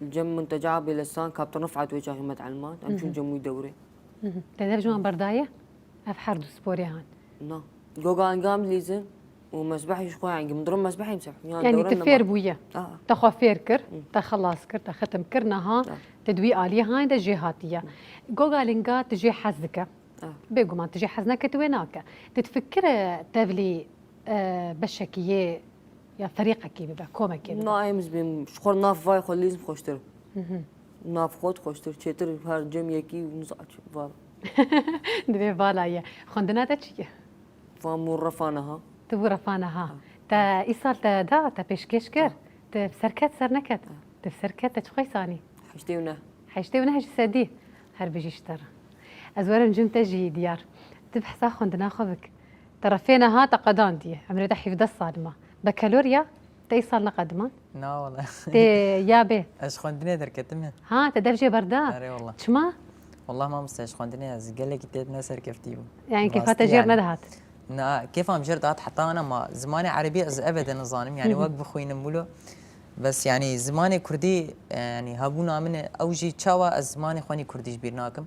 الجم منتجع بلسان كابتن رفعت وجهي متعلمات امشون جموي دوري تدرج جوان بردايه افحر سبوري هان نعم جوجا القام ليزن ومسبح يجي خويا يعني مضرب مسبح يمسح يعني تفير بويا تخو فير تخلص كر تختم كرناها تدوي آلية هاي ده جهاتية جوجا لينجا تجي حزك بيجو ما تجي حزنك تويناك تتفكر تبلي بشكية يا فريقك كي ببا كومك كي نا ايمز بيم شخور ناف فاي خو لازم خوشتر ناف خود خوشتر چتر هر جم يكي ونزعج فال دبي فالايا خندنا تشي فامور رفانها تبو رفانها تا إيصال تا دا تا بيشكشكر تفسركت سرنكت تفسركت تشخي ثاني حشتيونا هش سدي هر بيجيشتر أزورن جم تجي ديار تبحثا خندنا خبك طرفينا ها تقدان دي عمري حفظ الصادمة بكالوريا تيصل نقدمان لا والله تي يابي اش خندني دركتمه ها تدرجي بردا اري والله شما والله ما مستش خندني از قال لك تيت نسر كفتيو يعني كيف تجير ندهات كيف ام جردات حتى انا ما زماني عربي از ابدا نظام يعني وقف خوين مولو بس يعني زماني كردي يعني هابونا من اوجي تشاوا از زماني خواني كرديش بيرناكم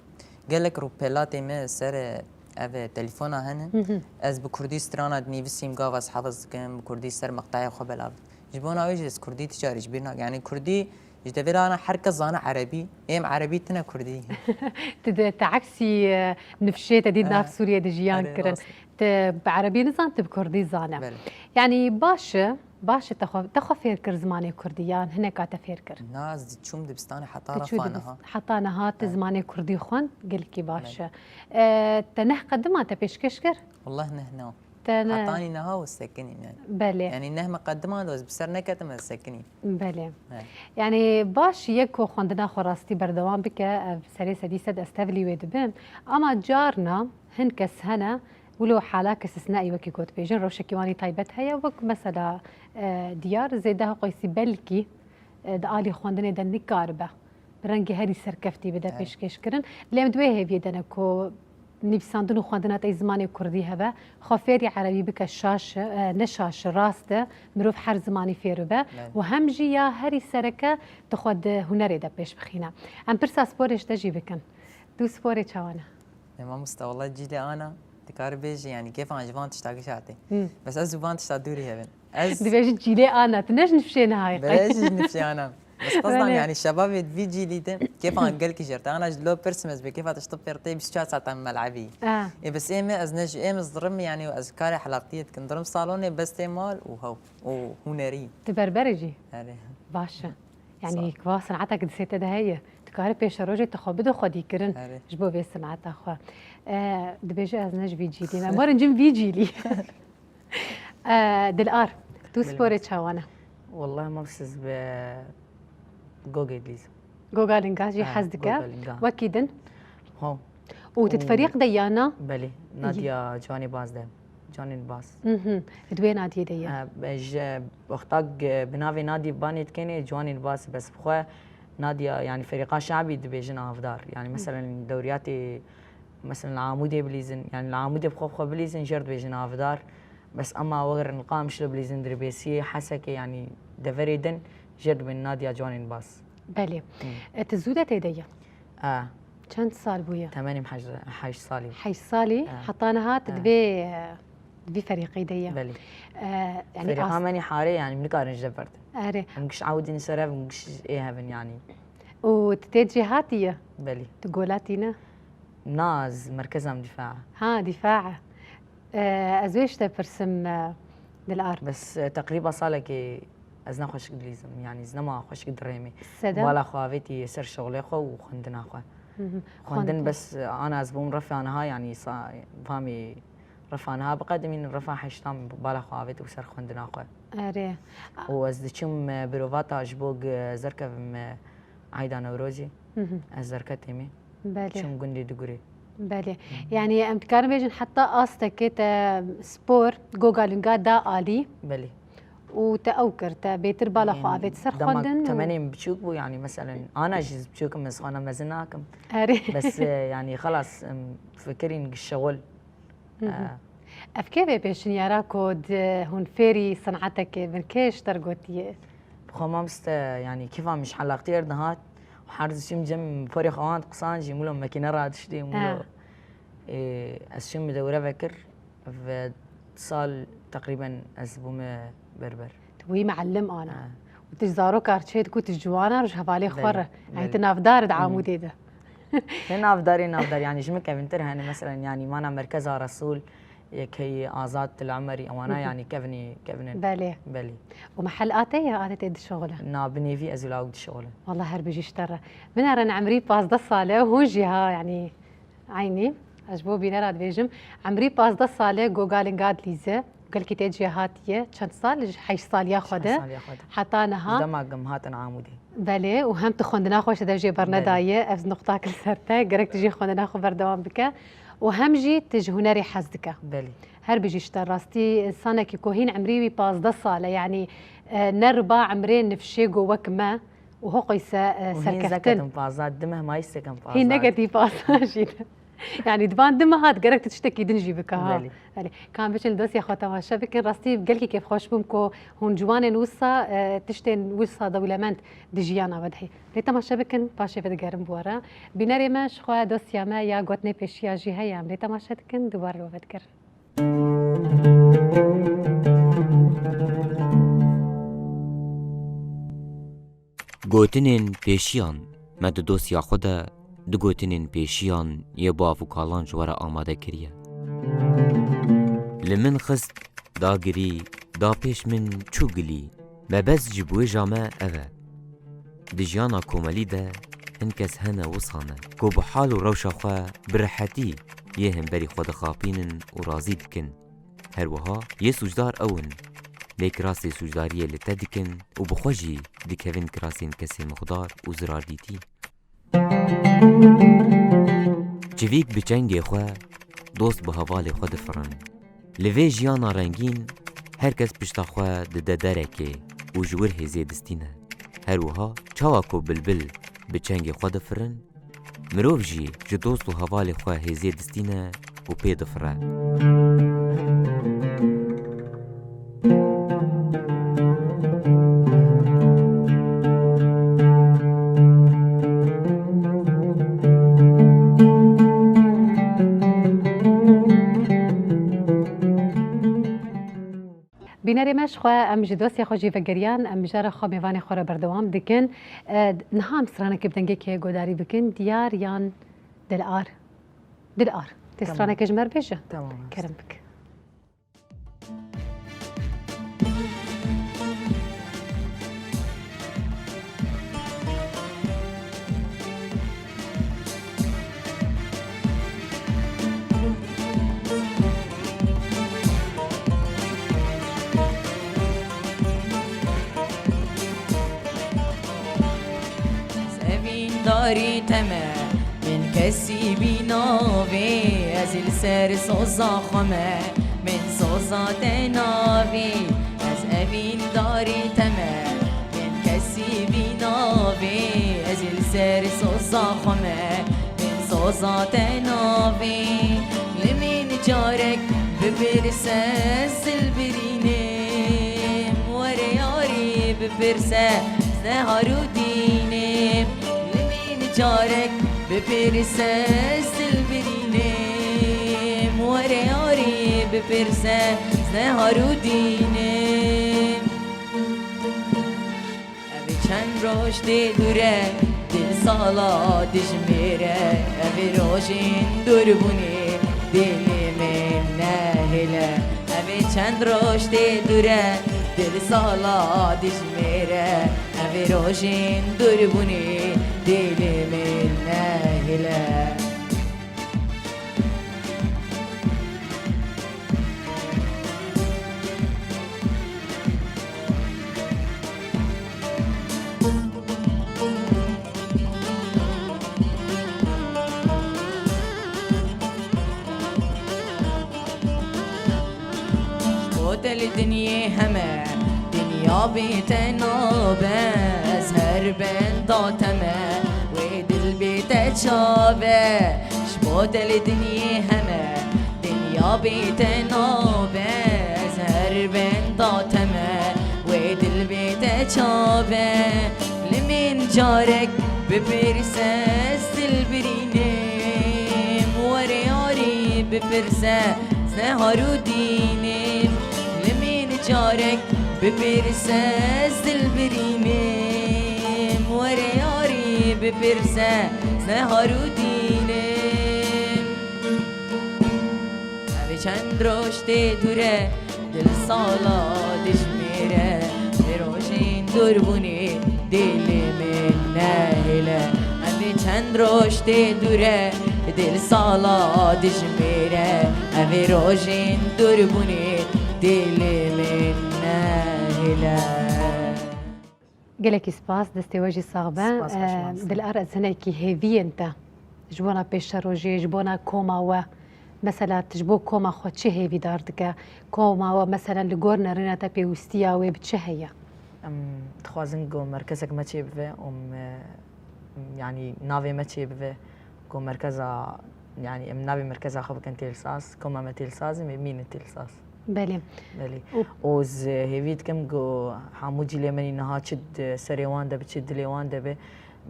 قال لك روبيلاتي ما سر افي تليفونا هنا از بكردي سترانا دني بسيم قاف حافظ كم بكردي سر مقطعي خو بلعب جبونا اوجي از كردي تجاري بيرنا يعني كردي جدبر انا حركه زانا عربي ام عربي تنا كردي تعكسي نفشيت دي ناف سوريا دجيان كرن بعربي نزان بكردي زانا يعني باش تخو فيركر زماني كرديان هناك تفيركر ناس تشوم دبستاني حتى رفانها حطانها زماني كردي خوان قلكي باش تنه قدمها تبيشكشكر والله نهنا حطاني نها والسكنين يعني بلي يعني نه مقدمه دوز بسر نكتم السكنين بلي يعني باش يكو خوندنا خراستي بردوام بك سري سدي سد استفلي ويدبن اما جارنا هنكس هنا ولو حالات استثنائي وكي كوت بيجن روشة كيواني طيبت هيا وك مثلا ديار زيدها قيسي بلكي دالي خواندني دني كاربه برنگي هري سركفتي بدا بيشكش كرن لم دوي هي دنا كو نفساندن و خواندنا تاي زماني كردي هبه خافيري عربي بك الشاش نشاش راسته مروف حر زماني فيربه وهم جيا هري سركه تخد هنري دا بيش بخينا ام برسا سبورش تجي بكن دو سبوري چاوانا ما مست والله جيلي انا تكار بيجي يعني كيف انا جوان تشتاقي شاتي بس از زبان تشتادوري هبن از دبيجي جيلي انا تنش نفشينا هاي بلاش نفشي انا بس قصدا يعني الشباب في جيلي ده كيف انا قال لك جرت انا لو بيرسمز بكيف تشطب بيرتي بس ساعات ملعبي بس ايمي از نج ايمي ضرم يعني واذكاري حلقتيه كنضرم صالوني بس تيمال وهو وهنري تبربرجي باشا يعني كوا صنعتك دسيت ده هي تكاري بيش روجي تخبدو خدي كرن جبو بي صنعت اخوا دبيجي از نج في جيلي ما مر نجم في جيلي دلار تو سبوري تشاوانا والله ما بسز ب جوجل ليز جوجالينجاجي آه، حزدك جوجالينجا. وكيدن هو وتتفريق ديانا بلي نادية جواني باز ده جواني الباس دوين نادية ديا بج اختاق بنافي نادي باني تكني جواني الباس بس بخوا نادية يعني فريقها شعبي دبيجن افدار يعني مثلا دورياتي مثلا العامودي بليزن يعني العامودي بخو بليزن جرد بيجن افدار بس اما وغير نلقاهم شلو بليزن دربيسي حسكي يعني دفريدن جرد من نادية جواني الباس بلي تزودة تيديا اه كانت صال بويا 8 حاج صالي حي صالي حطانها تدبي فريقي ديا بلي يعني فريقها ماني حاري يعني من كارن جبرت أري مش عاودين سرف مش ايه هبن يعني وتتجي هاتية بلي تقولاتينا ناز مركزها من دفاع ها دفاع أزويش تبرسم للآر بس تقريبا صالك ازنا خوش قد ليزم يعني زنا ما خوش قد ريمي سدا بالا خوافتي سر شغلي خو وخندنا خو خندن بس انا ازبوم رفعنها يعني فامي رفعنها بقدمين رفع حشتام بالا خوافتي وسر خندنا خو أري وازدشم بروفاتا جبوق زركف عايدة نوروزي زركتيمي بالي شم قندي دقوري بالي يعني أمتكار بيجن حتى أستكت سبور جوجالينجا دا آلي بلي وتأوكر بيتر بالا خوافت سر خندن تمانين بتشوك بو يعني مثلا انا جيز بتشوك من صغانا مزناكم أري بس يعني خلاص فكرين الشغل أفكار بيشن يارا كود هون فيري صنعتك من كيش ترقوتي بخو ما مست يعني كيف مش حلاقتي نهات وحارز شم جم فريق اوان قصان جي مولو ماكينه راد شدي مولو اسشم دوره فكر في صال تقريبا اسبوم بربر توي معلم أنا وتجزارو كارتشيت كنت جوانا رجع بالي خورة يعني بلي. تنافدار دعامودي ده هنا افدار يعني جمك بنتر هنا مثلا يعني مانا مركزها رسول كي آزاد العمري او انا يعني كفني بالي بلي ومحل آتية آتي تد شغله نا بنيفي ازلاو الشغل والله هر بيجي اشترى من أرن عمري باس ده صالة وهون جهة يعني عيني أجبو بينا بيجم عمري باس ده صالة جوجالين قاد ليزة قال كي تيجي هاتية كان صال حيش صال ياخده حطانها دما جمهات عامودي بله وهم تخوندنا خوش درجة برنداية أفز نقطة كل سرتا قرك تجي خوندنا خو بردوام بك وهم جي تجي هنري حزدك بلي هر بيجي اشتراستي إنسانة كي كوهين عمري باس ده صالة يعني نربا عمرين نفشي جوا كما وهو قيسة سركفتن سركفتن بازات دمه ما يستكم بازات هي نيجاتيف باس يعني دبان دم هات قرك تشتكي دنجي بك ها بلي. يعني كان بيش الدوس يا خوتا ما شبك راستي قالكي كيف خوش بمكو هون جوان نوصا تشتين وصا دولمنت دجيانا بدحي ليتا ما شبكن باشي بدقرم بورا بيناري ما شخوا دوس يا ما يا قوتني بيشيا جي هيا ليتا ما شبكن دوبار بدقر گوتنین پیشیان مد دوسیا خدا دو گوتنین پیشیان یه باف و کالان جوارا آماده کریه لمن خست دا گری دا پیش من چو گلی مبز جبوی جامع اوه دجیانا کوملی ده هنکس هنه وصانه کو بحال و روشا خواه برحتی یه هم بری خود خاپینن و رازی دکن هر وها یه سوجدار اون لیک راستی سوجداریه لتا دکن و بخوشی دکوین کراسین کسی مخدار و زرار دیتی جویک بچنگی خواه دوست به حوال خود فرن لوی جیانا رنگین هر کس پشتا خواه ده درکه و جور هزی دستینه هر وها چاواکو بلبل بچنگی خود فرن مروف جی جو دوست و حوال خواه هزی دستینه و پید فره بیناری مش خو ام جدوسی خو جیو گریان ام جرا خو میوانی خو بردوام دکن نهام سرانه که بدنگی که گوداری بکن دیار یان دلار تسرانه که جمر بیشه تمام کرم بک داری تمه من کسی بیناوی از السر سوزا خمه من سوزات ناوی از اوین داری تمه من کسی بیناوی از السر سوزا خمه من سوزات ناوی لمن جارك ببرسة البرينم ورياري ببرسة نهار ودينم لمن جارك ببرسة البرينم ورياري ببرسة نهار ودينم أبي چند روش دي دوره دل سالا دجميره أبي روشين دربوني دلی من نهله اوی چند روش دی دوره دل سالا دیش میره اوی روشین دور بونی دلی من نهله الدنيا هما دنيا بيتنا بس هربن ضاتما ويد البيت تشابه شبوت الدنيا هما دنيا بيتنا بس هربن ضاتما ويد البيت تشابه لمن جارك ببرسس البرينم ورياري ببرسس نهار ودينم جارك ببرسس البرينم ورياري ببرسس نهار ودينم أبي چند روش دي دوره دل سالا دشميره بروشين دربوني دل من نهله أبي چند روش دي دوره دل سالا دشميره أبي روشين دربوني دلی من نهله قالك سباس دستي وجه صاغبة بالأرض سنة كي هيفي أنت جبونا بيش روجي جبونا كوما و مثلا تجبو كوما خو تشي هيفي داردك كوما و مثلا لجورنا رينا تبي وستيا وبتشي هي تخوازن جو مركزك ما تشي بفي يعني نافي ما تشي بفي جو مركزها يعني نافي مركزها خو كان تيلساس كوما ما تيلساس مين تيلساس بله اوز هیوید کم گو حمودی لیمنی نها چد سریوان ده بچد لیوان ده به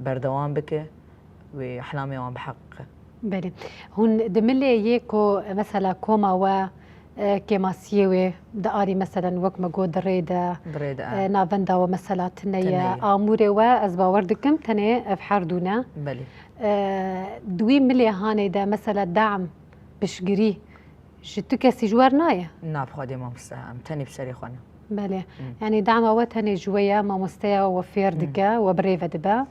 بردوان بکه و احلامي وان بحق بله هون دملي يكو مثلا كوما و كيماسيوي داري مثلا وك ما جو دريده نافندا ومثلا تنيا اموري و ازبا وردكم تني افحردونا بله دوي ملي هاني ده مثلا دعم بشجري شتو كسي جوار نايا ناب خادي ما مستهم تاني بسري خوانا بله يعني دعم وتني جويا ما مستيا وفير دكا وبريفة دبا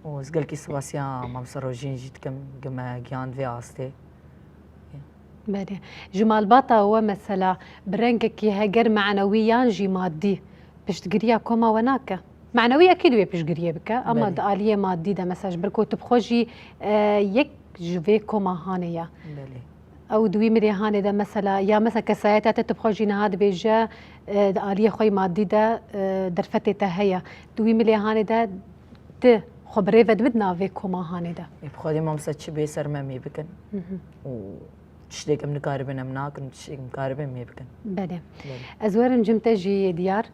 وزقل كي سواسيا ما مسروجين جيت كم جما جيان في عاستي بله جمال باطا هو مثلا برنكك هجر معنويا جي مادي باش تقريا كوما وناكا معنوية أكيد ويا باش قريا بك أما دالية مادي ده مساج بركو تبخوجي يك جوفي كوما هانيا بله او دوی مری هانه ده مثلا یا مثلا کسایت تبخوجی نهاد بیجا آلیه خوی مادی ده درفته ته هيا دوی مری هانه ده ت خبره ود بدنا في كوما هانه ده بخودي ما مسچ به سر ممی بکن و تشتيك من قاربنا مناك تشتيك من قاربنا مي بكن بله ازوار جمتجي ديار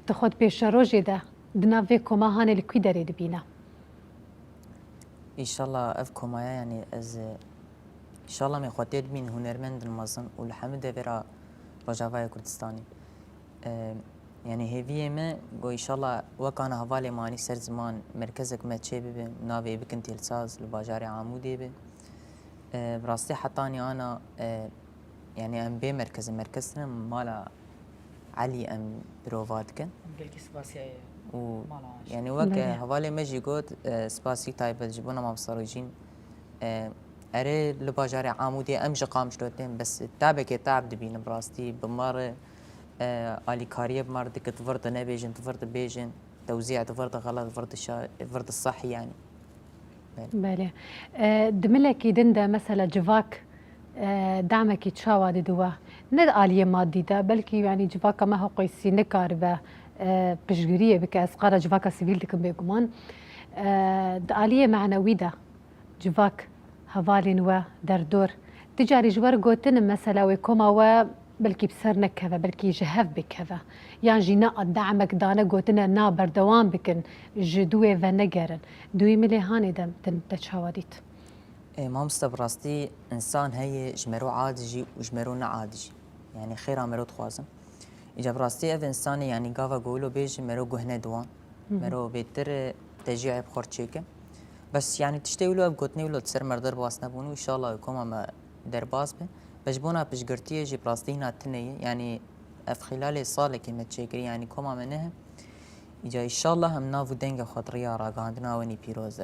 تاخذ بيشروجي ده دنا في كوما هانه لكي داري دبينا ان شاء الله افكم يعني از ان شاء الله من خاطر من هنرمند المازن والحمد لله رجاوي كردستاني يعني هيفي ما جو ان شاء الله وكان حوالي ماني سر زمان مركزك ما تشي بي نافي بكن تلساز الباجاري عمودي بي براستي حطاني انا يعني ام بي مركزنا مالا علي ام بروفاتكن قلت سباسي يعني وك حوالي ما جي قلت سباسي تايب جبونا ما بصروجين اري الباجاري عمودي امجي قام شلوتين بس تابك تعب دبين براستي بمار الي كاريه بمار دك تفرط نبيجن تفرط بيجن توزيع الفرد غلط الفرد الصحي يعني. بله دملكي دندا مثلا جواك دعمك يتشاوى دوا ند آلية مادي دا بلكي يعني جواك ما هو قيسي نكاربة بشجرية بك أسقارة جواك سبيل دكم بيقومان آلية معنوية دا جواك هفالين و دردور تجاري جوار قوتن مثلا ويكوما و بلكي بسرنا كذا بلكي جهف بكذا يعني جينا دعمك دانا قوتنا نا بردوان بكن جدوه ونقرن دوي ملي هاني دم تشاوديت ما مستبرستي إنسان هي جمرو عادجي وجمرو نعادجي يعني خير مرو تخوازم إجا براستي أف إنساني يعني قافا قولو بيج مرو قهنة دوان مرو بيتر تجيع بخور تشيكه بس يعني تشتيولو أف قوتني ولو تسر مردر باس نبونو إن شاء الله يكون ما درباس به بجبونا بشقرتيه جي براستينا تنية يعني اف خلال صالة كلمة تشيكري يعني كوما منها إجا إن شاء الله هم نافو دنگا خود ريارا قاندنا وني بيروز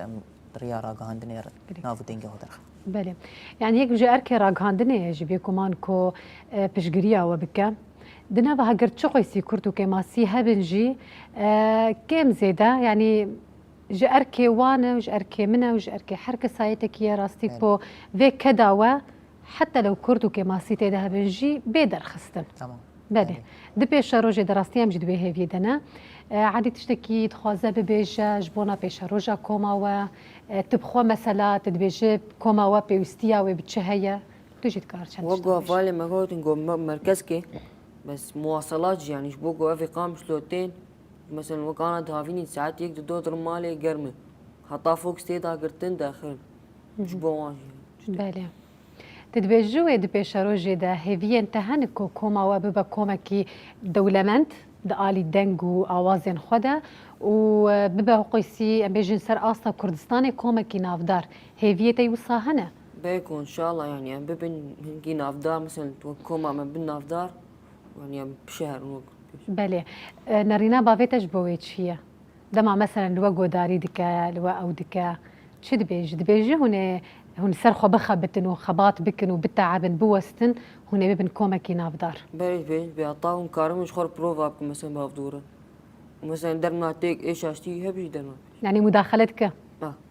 ريارا قاندنا نافو دنگا خود رخ بله يعني هيك بجي أركي راقاندنا يجي بيكمان كو بشقريا وبكا دنا بها قرد شقو يسي كورتو كما سي هبنجي كم زيدا يعني جي أركي وانا وجي أركي منا وجي أركي حركة سايتك يا راستي بو في كداوة حتى لو كردو كما سيتي ده بنجي بيدر خستن تمام بله دبيش روجي دراستي ام جدوي هيفي دنا عادي تشتكي تخوازه ببيجا جبونا بيش روجا كوما و تبخو مثلا تدبيجي كوما و بيوستيا و بتشهيا تجي تكارشان وقوا فالي ما قلت نقول مركزكي بس مواصلات يعني شبوكو في قام شلوتين مثلا وكانت هافيني ساعات يقدر دودر مالي قرمه حطا فوق ستيدا قرتين داخل شبوان بله تدبيجو دبيش روجي ده هيفي انتهنكو كوما وببا كوما كي دولمنت دالي دنگو آوازين خدا وببا قيسي بيجن سر آستا كردستاني كوما كي نافدار هيفي تيوصا هنا بيكو ان شاء الله يعني ببن هنكي نافدار مثلا كوما من بن نافدار يعني بشهر بله نرينا بافيتش بويتش هي دما مثلا لوغو داري دكا لوا او دكا شو دبيج هون سرخو بخبتن وخبات بكن وبتعبن بوستن هون ببن كوما كي نافدار بيج بيعطاهم كارمش خور بروفا بكم مثلا بافدورة مثلا درنا تيك ايش اشتي هبش درنا يعني مداخلتك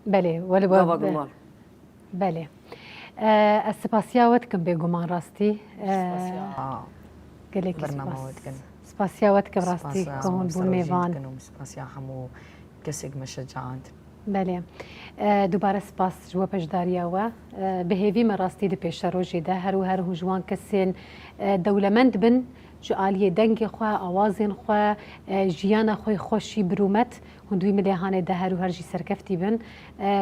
بله ولا بله السباسياوتكم بيقومان راستي قال لك سباسياوتكم راستي كون بولميفان سباسيا حمو كسق مشجعات بله دوباره سپاس جوا پشداریا و بهیوی مراستی د پیشروجی ده هر جوان کسین دولمند بن جو آلیه دنگ خو آوازین خو جیان خو خوشی برومت هندوی ملیهانه ده هر جی سرکفتی بن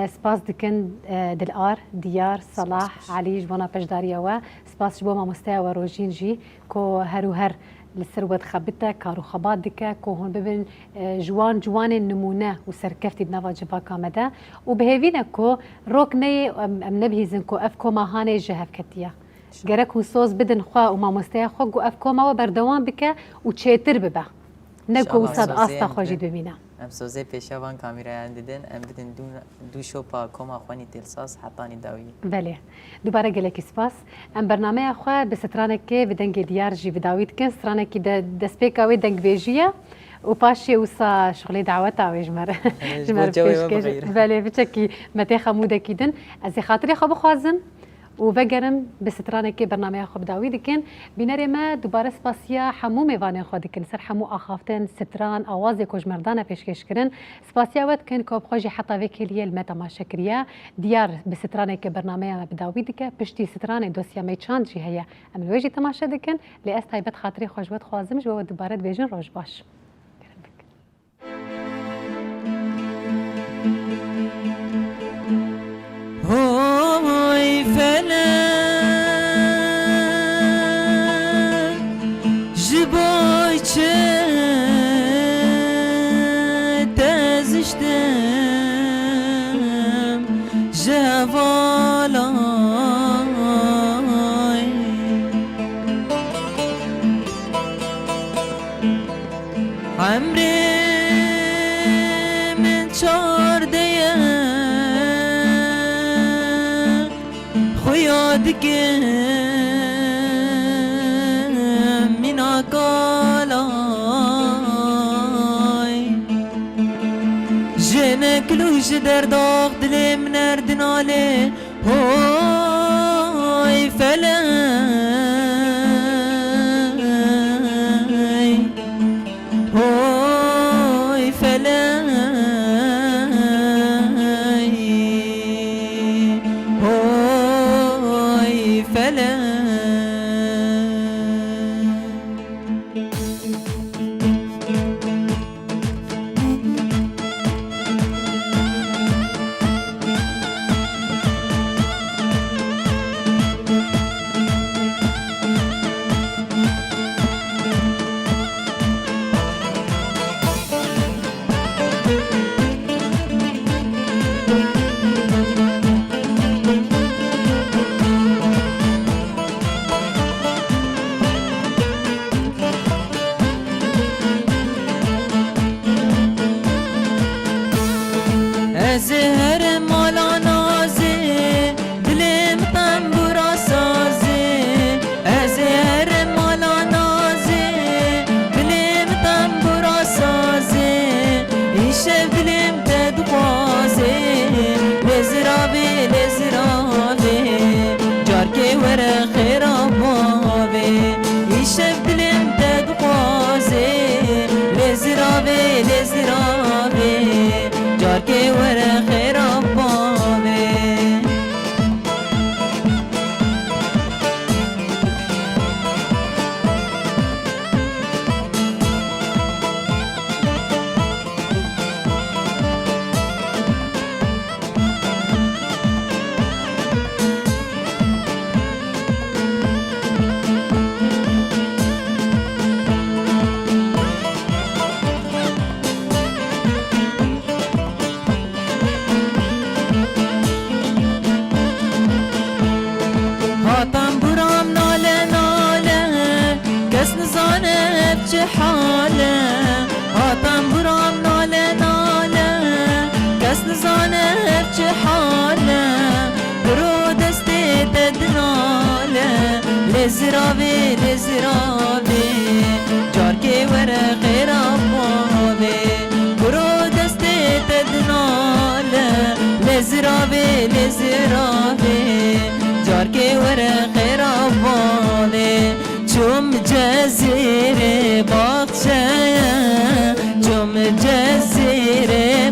سپاس دکن دلار دیار صلاح علی جوانا پشداریا و سپاس جوا ما مستوى روجین جی کو هر للسروة خبتة كارو خبات دكا كوهن ببن جوان النمونة وسركفتي بنافا جبا كامدا وبهيفينا كو روكني ام نبهيزن كو افكو ما هاني جهف كتيا جرك وصوص بدن خوا وما مستيا خوا كو افكو ما وبردوان بكا وتشيتر ببا نكو وصاد استا خوجي بمينا ام سوزي بيشاوان كاميرا عندن ام بدن دو شوبا كوما خواني تلصاص حطاني داوي بله دوباره گلکی سپاس ام برنامه خو به سترانه کې بدنګ دیار جی بداوید کې سترانه کې د سپیکاوي دنګ بیجیه او پاشي وسا شغلي دعوت او جمر بله بچکی متى خموده کیدن از خاطر خو بخوازم و بگرم به سترانه کې برنامه خو بداوید کن بینره ما دوباره سپاسیا حمو میوان خو دکن سر حمو اخافتن ستران اواز کوج مردانه پیشکش کرن سپاسیا وقت کن کو بخوجي حتا وکیلیه المتا ما شکریه دیار به سترانه کې برنامه بداوید که پشتی سترانه دوسیا می چاند جی هيا ام وجي تماشا دکن لی است تایبت خاطری خوشبت خوازم جو دوباره بيجن روش باش هوي فلك جباي تزشتم جوالاي عمري من شارديه خويادكم من عقالاي کلوش در داغ دل من اردناله های فلای های فلای های فلای زهر مالا نازه دلم تنبورا سازه زهر مالا نازه دلم تنبورا سازه ایشه دلم تدخوازه لزرابه لزرابه جار که ور خیرابه ایشه دلم تدخوازه لزرابه لزرابه جار که ور خیرابه هاتم برام ناله ناله کس نزانه چه حاله هاتم برام ناله ناله کس نزانه چه حاله برو دستی تدناله لزرابه لزرابه جار که ور خیرابه برو دستی تدناله لزرابه لزرابه جار که ور خیرابانه چوم جزیره باغچه چوم جزیره